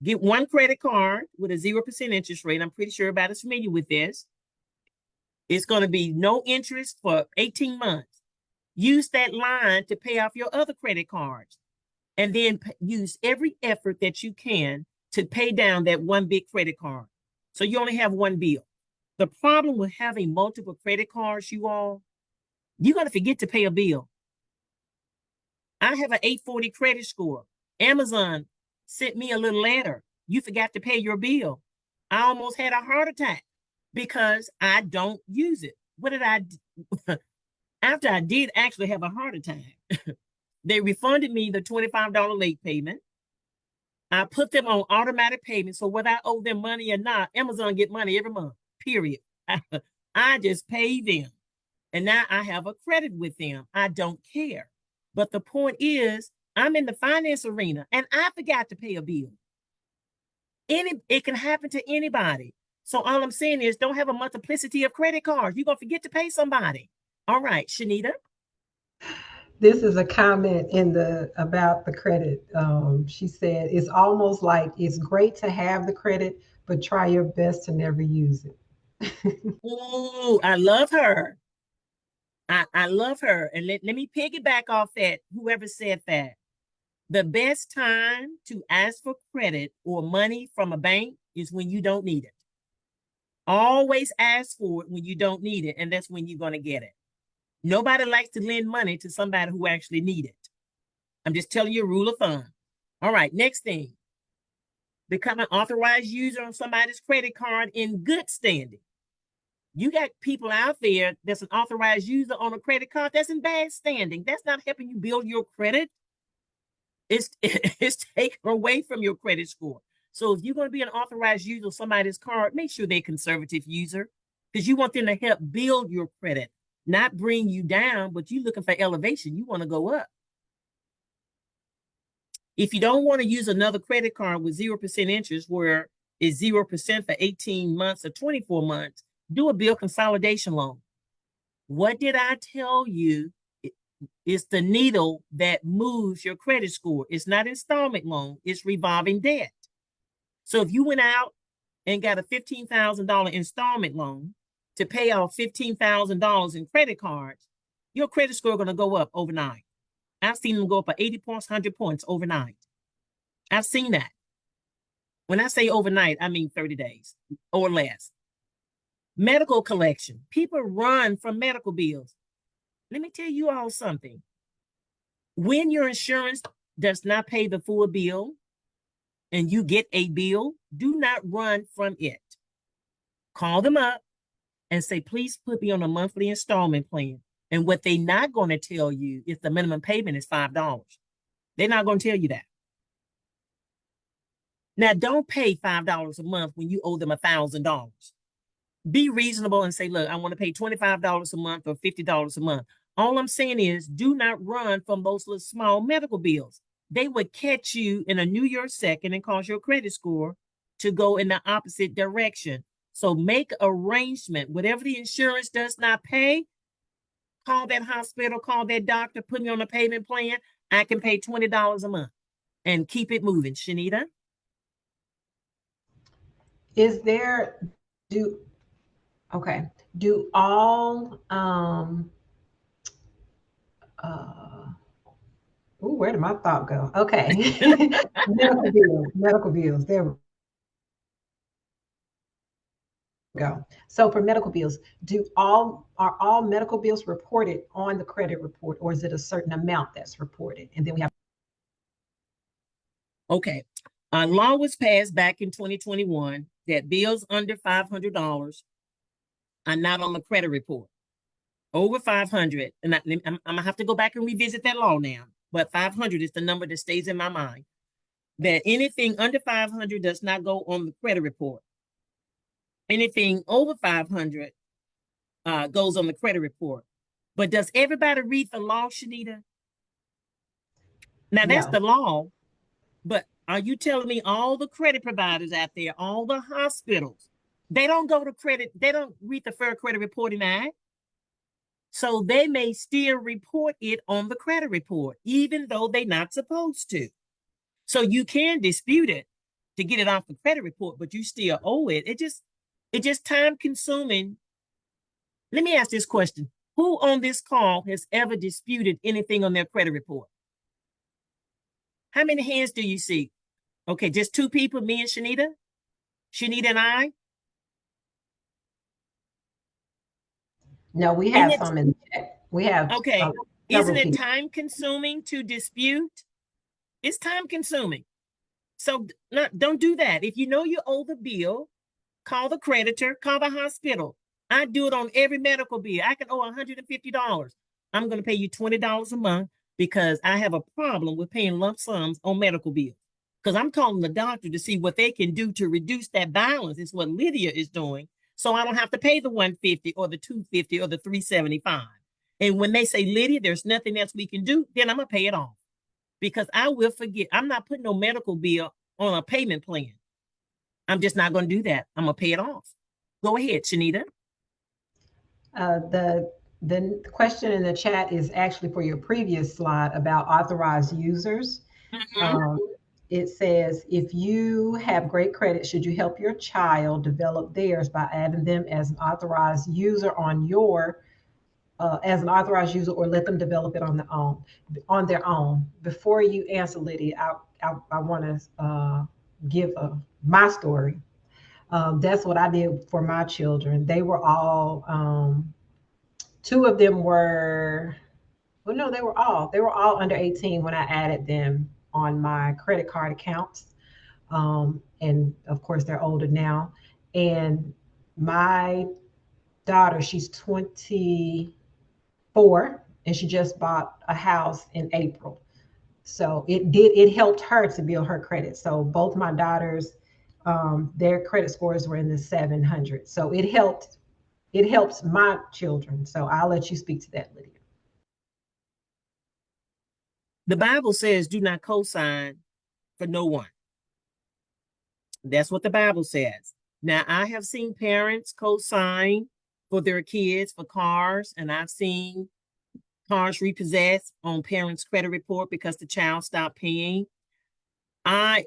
Get one credit card with a 0% interest rate. I'm pretty sure everybody's familiar with this. It's going to be no interest for 18 months. Use that line to pay off your other credit cards, and then use every effort that you can to pay down that one big credit card. So you only have one bill. The problem with having multiple credit cards, you all, you're going to forget to pay a bill. I have an 840 credit score. Amazon sent me a little letter. You forgot to pay your bill. I almost had a heart attack because I don't use it. What did I do? After I did actually have a heart attack, they refunded me the $25 late payment. I put them on automatic payment. So whether I owe them money or not, Amazon get money every month, period. I just pay them. And now I have a credit with them. I don't care. But the point is, I'm in the finance arena and I forgot to pay a bill. It can happen to anybody. So all I'm saying is don't have a multiplicity of credit cards. You're going to forget to pay somebody. All right, Shanita. This is a comment in the about the credit. She said it's almost like it's great to have the credit, but try your best to never use it. Ooh, I love her. I love her. And let me piggyback off that, whoever said that. The best time to ask for credit or money from a bank is when you don't need it. Always ask for it when you don't need it, and that's when you're going to get it. Nobody likes to lend money to somebody who actually need it. I'm just telling you a rule of thumb. All right, next thing. Become an authorized user on somebody's credit card in good standing. You got people out there that's an authorized user on a credit card that's in bad standing. That's not helping you build your credit. It's taken away from your credit score. So if you're going to be an authorized user of somebody's card, make sure they're a conservative user because you want them to help build your credit, not bring you down, but you're looking for elevation. You want to go up. If you don't want to use another credit card with 0% interest, where it's 0% for 18 months or 24 months, do a bill consolidation loan. What did I tell you? It's the needle that moves your credit score. It's not installment loan, it's revolving debt. So if you went out and got a $15,000 installment loan to pay off $15,000 in credit cards, your credit score is going to go up overnight. I've seen them go up by 80 points, 100 points overnight. I've seen that. When I say overnight, I mean 30 days or less. Medical collection. People run from medical bills. Let me tell you all something. When your insurance does not pay the full bill and you get a bill, do not run from it. Call them up and say, please put me on a monthly installment plan. And what they're not going to tell you is the minimum payment is $5. They're not going to tell you that. Now, don't pay $5 a month when you owe them $1,000. Be reasonable and say, look, I want to pay $25 a month or $50 a month. All I'm saying is do not run from those little small medical bills. They would catch you in a New York second and cause your credit score to go in the opposite direction. So make arrangement. Whatever the insurance does not pay, call that hospital, call that doctor, put me on a payment plan. I can pay $20 a month and keep it moving. Shanita? Is there do okay? Do all uh where did my thought go? Okay. Medical bills. Medical bills. There we go. So for medical bills, do all are all medical bills reported on the credit report, or is it a certain amount that's reported? And then we have Okay. A law was passed back in 2021 that bills under $500 are not on the credit report. Over 500, and I'm gonna have to go back and revisit that law now. But 500 is the number that stays in my mind. That anything under 500 does not go on the credit report. Anything over 500 goes on the credit report. But does everybody read the law, Shanita? Now that's no. the law, but are you telling me all the credit providers out there, all the hospitals, they don't go to credit, they don't read the Fair Credit Reporting Act? So they may still report it on the credit report, even though they're not supposed to. So you can dispute it to get it off the credit report, but you still owe it. It just time consuming. Let me ask this question. Who on this call has ever disputed anything on their credit report? How many hands do you see? Okay, just two people, me and Shanita? Shanita and I? No, we Isn't have it some in the chat. We have okay? Isn't several it people. time consuming to dispute? It's time consuming. So don't do that. If you know you owe the bill, call the creditor, call the hospital. I do it on every medical bill. I can owe $150. I'm going to pay you $20 a month because I have a problem with paying lump sums on medical bills. Because I'm calling the doctor to see what they can do to reduce that balance. It's what Lydia is doing. So I don't have to pay the 150 or the 250 or the 375. And when they say, Lydia, there's nothing else we can do, then I'm going to pay it off because I will forget. I'm not putting no medical bill on a payment plan. I'm just not going to do that. I'm going to pay it off. Go ahead, Shanita. The question in the chat is actually for your previous slide about authorized users. Mm-hmm. Um, it says, if you have great credit, should you help your child develop theirs by adding them as an authorized user on your as an authorized user or let them develop it on their own. Before you answer, Lydia, I want to give my story. That's what I did for my children. They were all two of them were well, no, they were all under 18 when I added them on my credit card accounts. And of course, they're older now. And my daughter, she's 24, and she just bought a house in April. So it helped her to build her credit. So both my daughters, their credit scores were in the 700. So it helps my children. So I'll let you speak to that, Lydia. The Bible says, do not co-sign for no one. That's what the Bible says. Now, I have seen parents co-sign for their kids for cars, and I've seen cars repossessed on parents' credit report because the child stopped paying.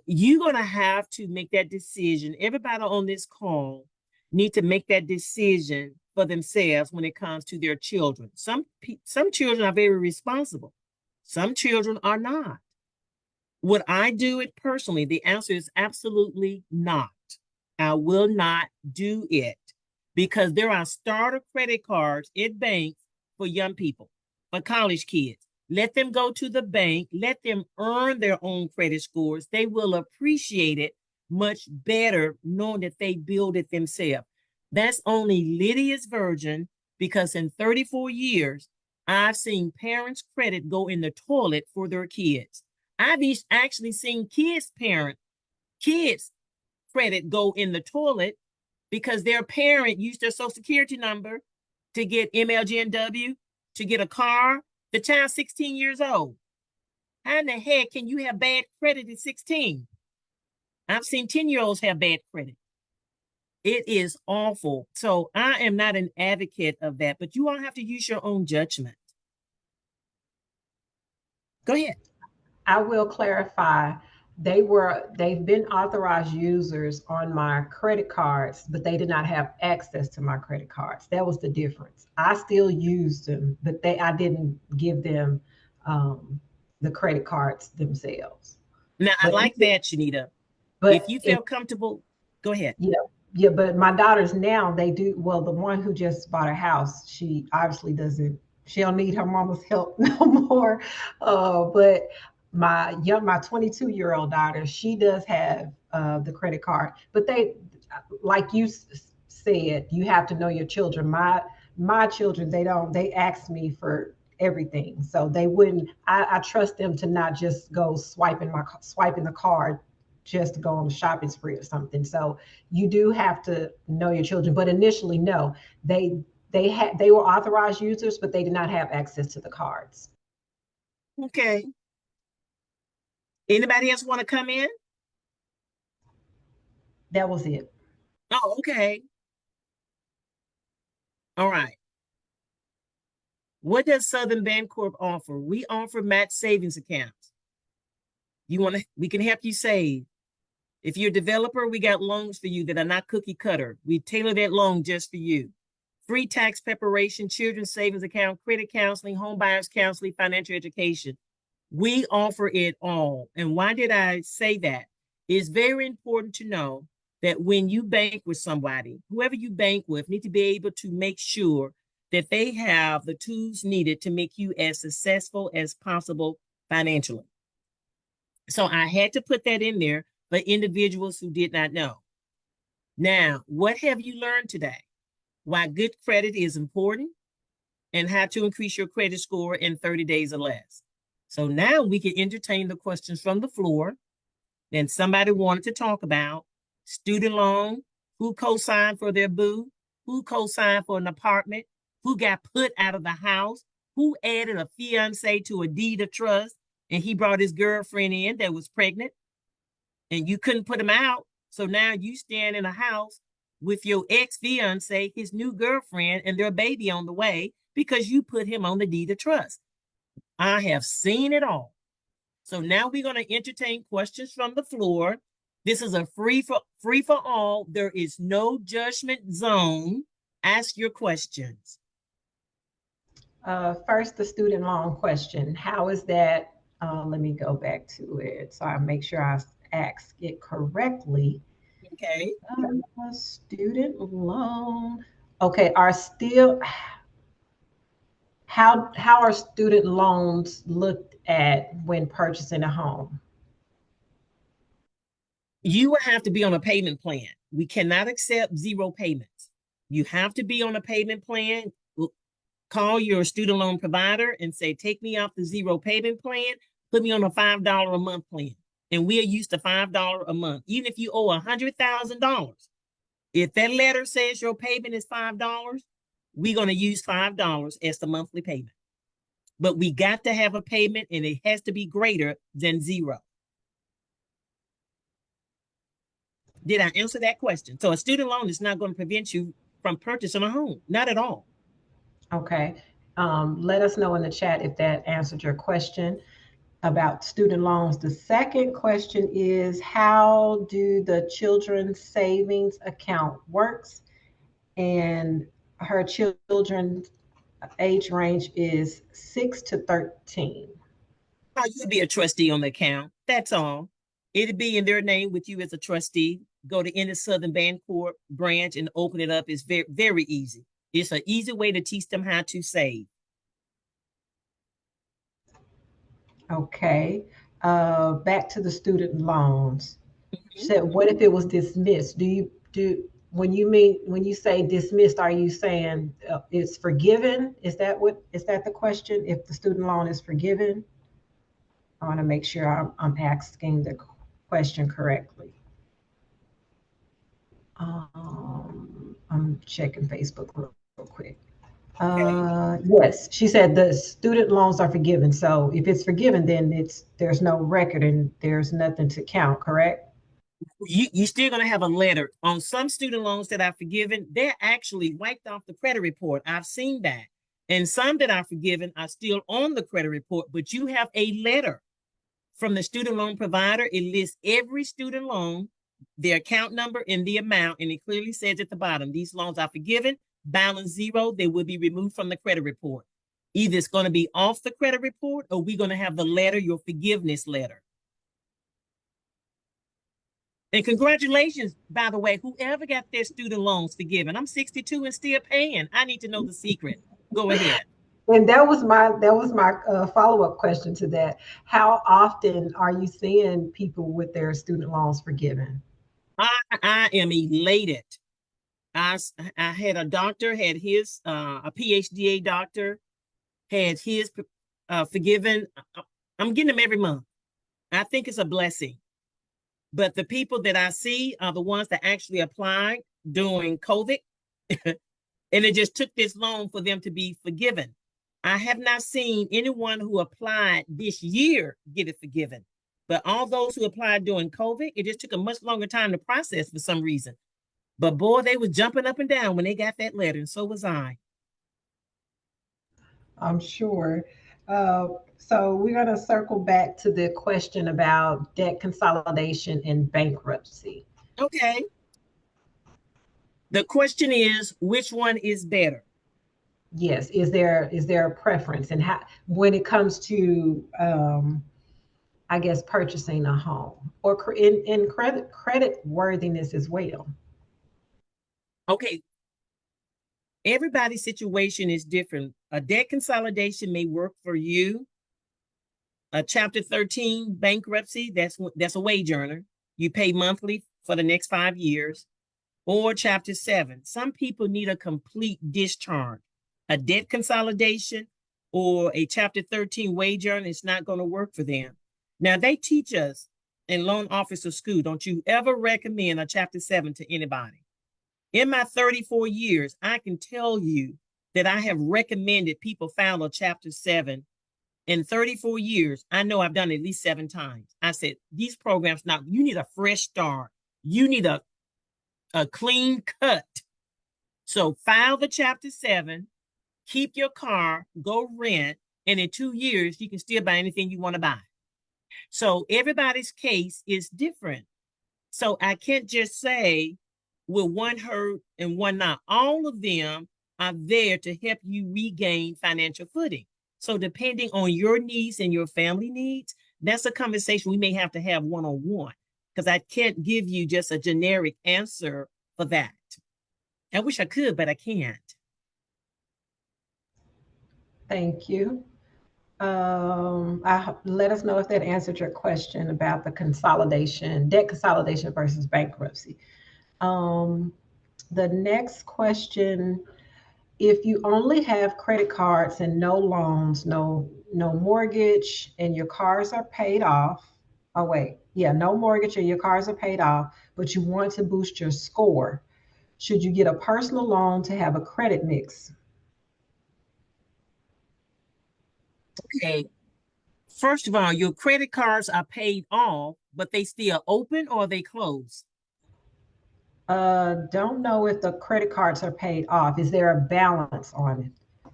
You're gonna have to make that decision. Everybody on this call need to make that decision for themselves when it comes to their children. Some children are very responsible. Some children are not. Would I do it personally? The answer is absolutely not. I will not do it because there are starter credit cards at banks for young people, for college kids. Let them go to the bank, let them earn their own credit scores. They will appreciate it much better knowing that they build it themselves. That's only Lydia's version because in 34 years, I've seen parents' credit go in the toilet for their kids. I've actually seen kids' credit go in the toilet because their parent used their social security number to get MLGNW, to get a car. The child's 16 years old. How in the heck can you have bad credit at 16? I've seen 10-year-olds have bad credit. It is awful. So I am not an advocate of that, but you all have to use your own judgment. Go ahead. I will clarify. They've been authorized users on my credit cards, but they did not have access to my credit cards. That was the difference. I still used them, but I didn't give them um, the credit cards themselves. Now, I But like that, Shanita. If but you if feel comfortable, go ahead. yeah, yeah, but my daughters now they do well. The one who just bought a house, she obviously doesn't. She don't need her mama's help no more. But my 22-year-old daughter, she does have the credit card. But like you said, you have to know your children. My children, they ask me for everything, so they wouldn't. I trust them to not just go swiping the card just to go on a shopping spree or something. So you do have to know your children. But initially, no, they were authorized users, but they did not have access to the cards. Okay. Anybody else want to come in? That was it. Oh, okay. All right. What does Southern Bancorp offer? We offer match savings accounts. We can help you save. If you're a developer, we got loans for you that are not cookie cutter. We tailor that loan just for you. Free tax preparation, children's savings account, credit counseling, home buyers counseling, financial education. We offer it all. And why did I say that? It's very important to know that when you bank with somebody, whoever you bank with, need to be able to make sure that they have the tools needed to make you as successful as possible financially. So I had to put that in there for individuals who did not know. Now, what have you learned today? Why good credit is important and how to increase your credit score in 30 days or less. So now we can entertain the questions from the floor. Then somebody wanted to talk about student loan, who co-signed for their boo, who co-signed for an apartment, who got put out of the house, who added a fiance to a deed of trust, and he brought his girlfriend in that was pregnant, and you couldn't put him out. So now you stand in a house with your ex-fiance, his new girlfriend, and their baby on the way because you put him on the deed of trust. I have seen it all. So now we're going to entertain questions from the floor. This is a free for all. There is no judgment zone. Ask your questions. First, the student loan question. How is that? Let me go back to it so I make sure I ask it correctly. Okay. Student loan. Okay, are still how are student loans looked at when purchasing a home? You will have to be on a payment plan. We cannot accept zero payments. You have to be on a payment plan. Call your student loan provider and say, take me off the zero payment plan, put me on a $5 a month plan. And we're used to $5 a month. Even if you owe $100,000, if that letter says your payment is $5, we're going to use $5 as the monthly payment. But we got to have a payment and it has to be greater than zero. Did I answer that question? So a student loan is not going to prevent you from purchasing a home. Not at all. Okay. Let us know in the chat if that answered your question about student loans. The second question is, how do the children's savings account works? And her children's age range is 6 to 13. You'll be a trustee on the account. That's all. It'll be in their name with you as a trustee. Go to any Southern Bancorp branch and open it up. It's very, very easy. It's an easy way to teach them how to save. Okay. Back to the student loans. She Mhm. said, what if it was dismissed? When you say dismissed, are you saying it's forgiven? Is that the question? If the student loan is forgiven? I want to make sure I'm asking the question correctly. I'm checking Facebook real quick. Okay. Yes, she said the student loans are forgiven. So if it's forgiven, then there's no record and there's nothing to count, correct? You're still going to have a letter. On some student loans that are forgiven, they're actually wiped off the credit report. I've seen that. And some that are forgiven are still on the credit report, but you have a letter from the student loan provider. It lists every student loan, their account number, and the amount, and it clearly says at the bottom, these loans are forgiven, balance zero, they will be removed from the credit report. Either it's going to be off the credit report or we're going to have the letter, your forgiveness letter. And congratulations, by the way, whoever got their student loans forgiven. I'm 62 and still paying. I need to know the secret. Go ahead. And that was my follow up question to that. How often are you seeing people with their student loans forgiven? I am elated. I, I had a doctor, had his, a PhD doctor, had his forgiven. I'm getting them every month. I think it's a blessing. But the people that I see are the ones that actually applied during COVID, and it just took this long for them to be forgiven. I have not seen anyone who applied this year get it forgiven. But all those who applied during COVID, it just took a much longer time to process for some reason. But boy, they were jumping up and down when they got that letter, and so was I. I'm sure. So we're going to circle back to the question about debt consolidation and bankruptcy. Okay. The question is, which one is better? Yes, is there a preference, and how when it comes to I guess purchasing a home or in credit worthiness as well? Okay, everybody's situation is different. A debt consolidation may work for you. A Chapter 13 bankruptcy, that's a wage earner. You pay monthly for the next 5 years. Or Chapter 7. Some people need a complete discharge. A debt consolidation or a Chapter 13 wage earner is not going to work for them. Now, they teach us in loan officer school, don't you ever recommend a Chapter 7 to anybody. In my 34 years, I can tell you that I have recommended people file a Chapter 7 in 34 years. I know I've done it at least 7 times. I said, these programs now, you need a fresh start. You need a clean cut. So file the Chapter 7, keep your car, go rent, and in 2 years, you can still buy anything you want to buy. So everybody's case is different. So I can't just say, will one hurt and one not? All of them are there to help you regain financial footing. So, depending on your needs and your family needs, that's a conversation we may have to have one on one because I can't give you just a generic answer for that. I wish I could, but I can't. Thank you. Let us know if that answered your question about the consolidation, debt consolidation versus bankruptcy. Um, the next question, if you only have credit cards and no loans, no mortgage, and your cars are paid off. Oh wait, yeah, no mortgage and your cars are paid off, but you want to boost your score. Should you get a personal loan to have a credit mix? Okay. First of all, your credit cards are paid off, but they still open or they close? Don't know if the credit cards are paid off. Is there a balance on it?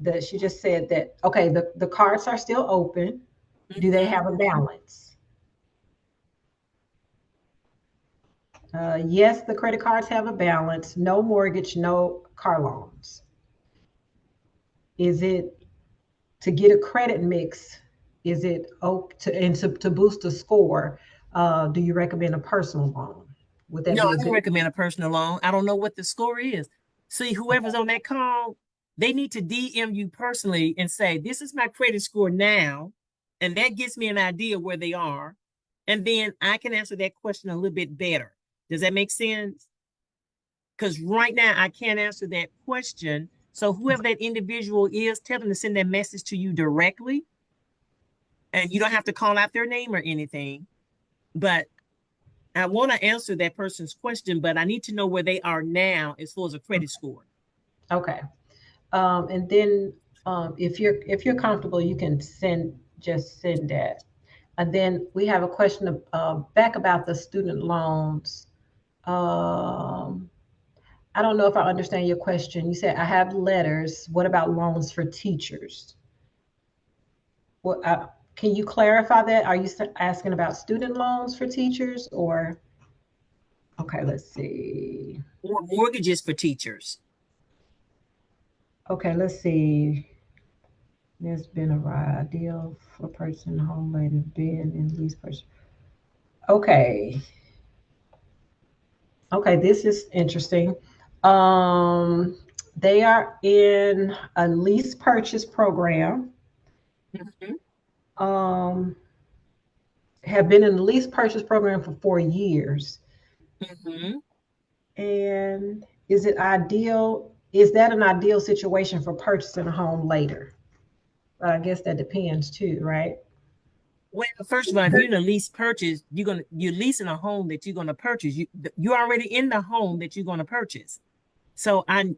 That she just said that, okay, the cards are still open. Do they Mm-hmm. have a balance? Yes, the credit cards have a balance. No mortgage, no car loans. Is it to get a credit mix? Is it to boost the score? Do you recommend a personal loan? Would that No, be a I don't good? recommend a personal loan. I don't know what the score is. See, whoever's on that call, they need to DM you personally and say, "This is my credit score now." And that gives me an idea where they are. And then I can answer that question a little bit better. Does that make sense? Because right now I can't answer that question. So whoever that individual is, tell them to send that message to you directly. And you don't have to call out their name or anything. But I want to answer that person's question, but I need to know where they are now as far as a credit score. Okay. And then if you're comfortable, you can send that. And then we have a question back about the student loans. Um, I don't know if I understand your question. You said I have letters. What about loans for teachers? What can you clarify that? Are you asking about student loans for teachers or? Okay, let's see. Or mortgages for teachers. Okay, let's see. There's been a ideal for person home later been in lease person. Okay. Okay, this is interesting. Um, they are in a lease purchase program. Mhm, Um, have been in the lease purchase program for 4 years. mhm. And is it ideal? Is that an ideal situation for purchasing a home later? I guess that depends too, right? Well, first of all, if you're in a lease purchase, you're leasing a home that you're gonna purchase. You're already in the home that you're gonna purchase. So I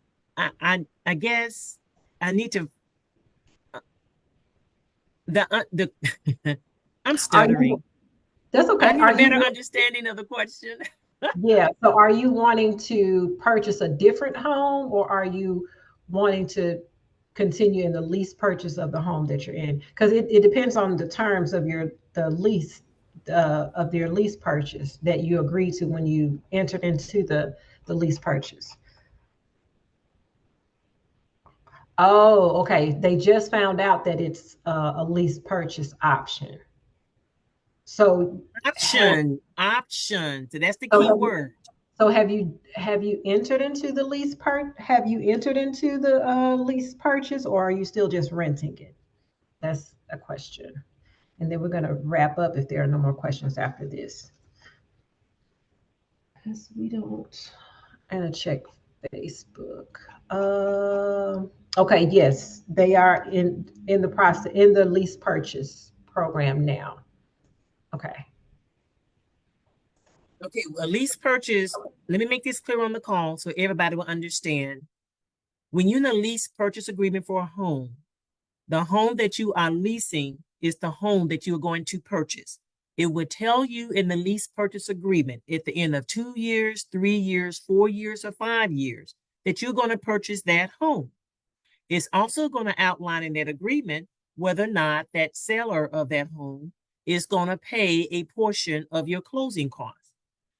guess I need to the I'm Are you? stuttering. That's I okay. need a better understanding of the question. Yeah. So are you wanting to purchase a different home or are you wanting to continue in the lease purchase of the home that you're in? Because it depends on the terms of the lease of your lease purchase that you agreed to when you entered into the lease purchase. Oh, okay. They just found out that it's a lease purchase option. So have Option. So that's the so key word. have you entered into the have you entered into the lease purchase or are you still just renting it? That's a question. And then we're gonna wrap up if there are no more questions after this. Because we don't. I'm gonna check Facebook. Okay, yes, they are in the process in the lease purchase program now. Okay. Okay, a lease purchase. Let me make this clear on the call so everybody will understand. When you're in a lease purchase agreement for a home, the home that you are leasing is the home that you're going to purchase. It would tell you in the lease purchase agreement at the end of 2 years, 3 years, 4 years, or 5 years that you're going to purchase that home. It's also going to outline in that agreement whether or not that seller of that home is going to pay a portion of your closing costs.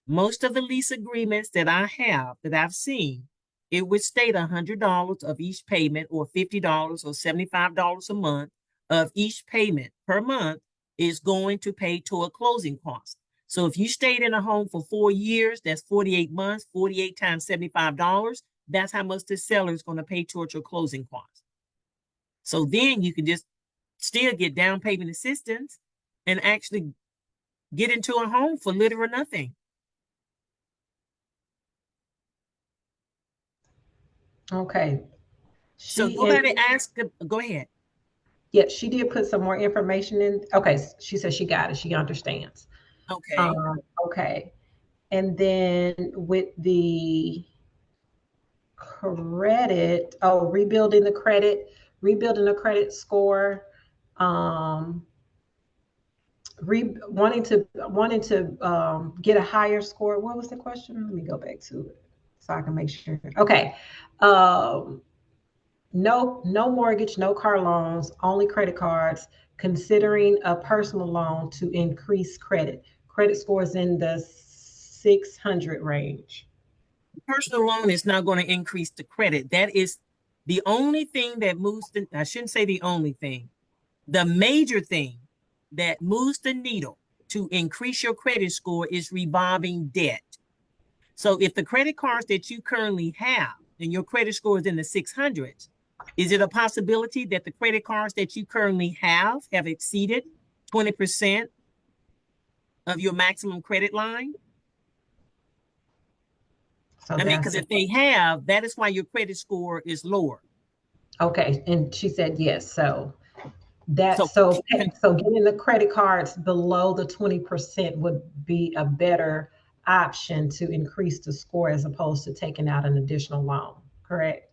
Most of the lease agreements that I have that I've seen, it would state $100 of each payment, or $50 or $75 a month of each payment per month is going to pay toward closing costs. So if you stayed in a home for 4 years, that's 48 months, 48 times $75. That's how much the seller is going to pay towards your closing costs. So then you can just still get down payment assistance and actually get into a home for little or nothing. Okay. So She and nobody asked, go ahead. yeah, she did put some more information in. Okay, she said she got it. She understands. Okay. Um, okay. And then with the credit, oh, rebuilding the credit score, um, wanting to get a higher score. What was the question? Let me go back to it so I can make sure. Okay. Um, no mortgage, no car loans, only credit cards, considering a personal loan to increase credit. Credit scores in the 600 range. Personal loan is not going to increase the credit. That is the only thing that moves the, I shouldn't say the only thing, the major thing that moves the needle to increase your credit score is revolving debt. So if the credit cards that you currently have and your credit score is in the 600s, is it a possibility that the credit cards that you currently have exceeded 20% of your maximum credit line? So I mean, because that's if they have, that is why your credit score is lower. okay. And she said yes. So that So so getting the credit cards below the 20% would be a better option to increase the score as opposed to taking out an additional loan. Correct?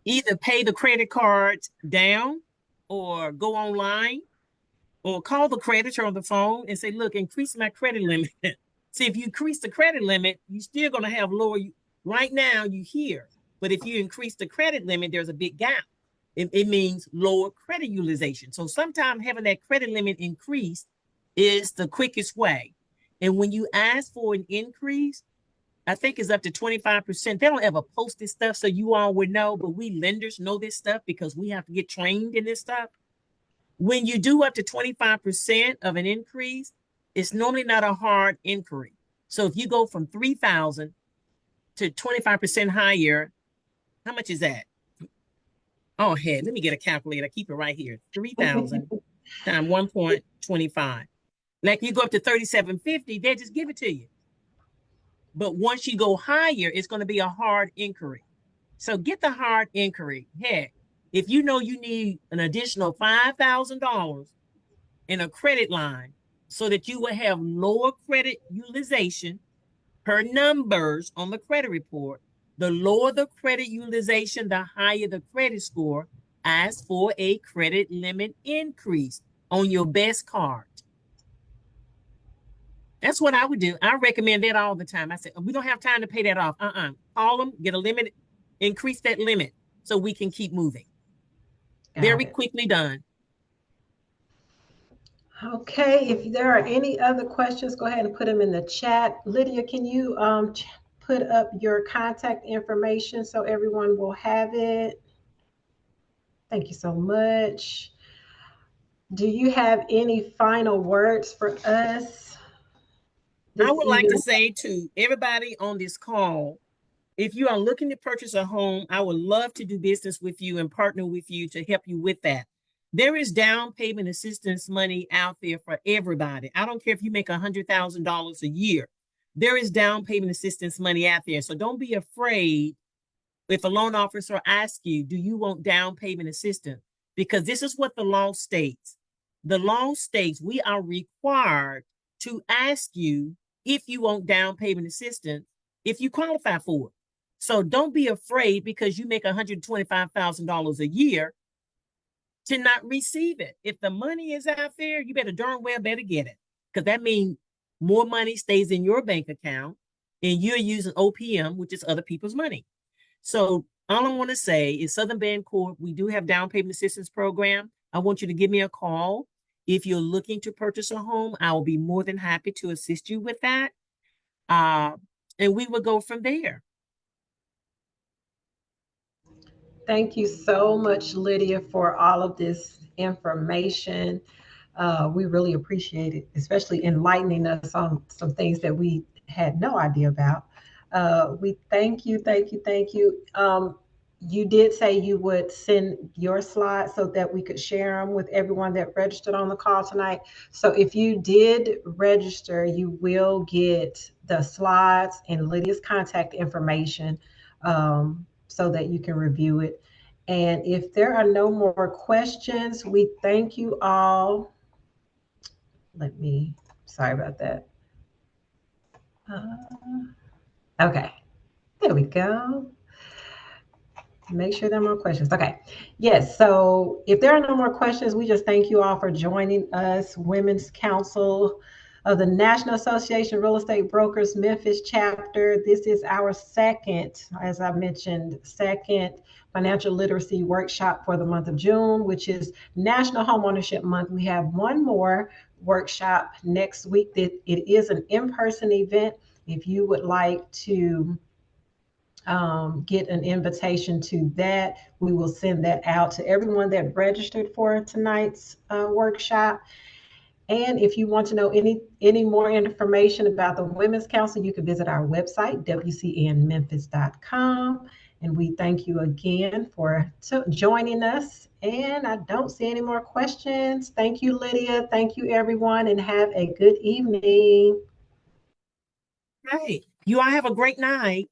either pay the credit cards down or go online or call the creditor on the phone and say, look, increase my credit limit. See, if you increase the credit limit, you're still going to have lower. Right now, you hear, but if you increase the credit limit, there's a big gap. It means lower credit utilization. So sometimes having that credit limit increased is the quickest way. And when you ask for an increase, I think it's up to 25%. They don't ever post this stuff so you all would know, but we lenders know this stuff because we have to get trained in this stuff. When you do up to 25% of an increase, it's normally not a hard inquiry. So if you go from 3,000 to 25% higher, how much is that? Oh, head, let me get a calculator. Keep it right here. 3,000 times 1.25. Like you go up to 3,750, they just give it to you. But once you go higher, it's going to be a hard inquiry. So get the hard inquiry. Heck, if you know you need an additional $5,000 in a credit line so that you will have lower credit utilization per numbers on the credit report, the lower the credit utilization, the higher the credit score. Ask for a credit limit increase on your best card. That's what I would do. I recommend that all the time. I said, we don't have time to pay that off. Call them, get a limit, increase that limit so we can keep moving. Got Very it. quickly done. Okay, if there are any other questions, go ahead and put them in the chat. Lydia, can you put up your contact information so everyone will have it? Thank you so much. Do you have any final words for us I this would like to evening? say to everybody on this call, if you are looking to purchase a home, I would love to do business with you and partner with you to help you with that. There is down payment assistance money out there for everybody. I don't care if you make $100,000 a year. There is down payment assistance money out there. So don't be afraid if a loan officer asks you, do you want down payment assistance? Because this is what the law states. The law states we are required to ask you if you want down payment assistance, if you qualify for it. So don't be afraid because you make $125,000 a year to not receive it. If the money is out there, you better darn well better get it, because that means more money stays in your bank account and you're using OPM, which is other people's money. So all I want to say is Southern Bancorp, we do have down payment assistance program. I want you to give me a call. If you're looking to purchase a home, I will be more than happy to assist you with that. Uh, and we will go from there. Thank you so much, Lydia, for all of this information. We really appreciate it, especially enlightening us on some things that we had no idea about. We thank you, thank you, thank you. You did say you would send your slides so that we could share them with everyone that registered on the call tonight. So if you did register, you will get the slides and Lydia's contact information so that you can review it. And if there are no more questions, we thank you all. Let me, sorry about that. Okay, there we go. Make sure there are more questions. Okay. Yes. So if there are no more questions, we just thank you all for joining us. Women's Council of the National Association of Real Estate Brokers, Memphis chapter. This is our second, as I mentioned, second financial literacy workshop for the month of June, which is National Homeownership Month. We have one more workshop next week. That it is an in-person event. If you would like to get an invitation to that. We will send that out to everyone that registered for tonight's workshop. And if you want to know any more information about the Women's Council, you can visit our website, wcnmemphis.com. And we thank you again for joining us. And I don't see any more questions. Thank you, Lydia. Thank you, everyone, and have a good evening. Hey, you all have a great night.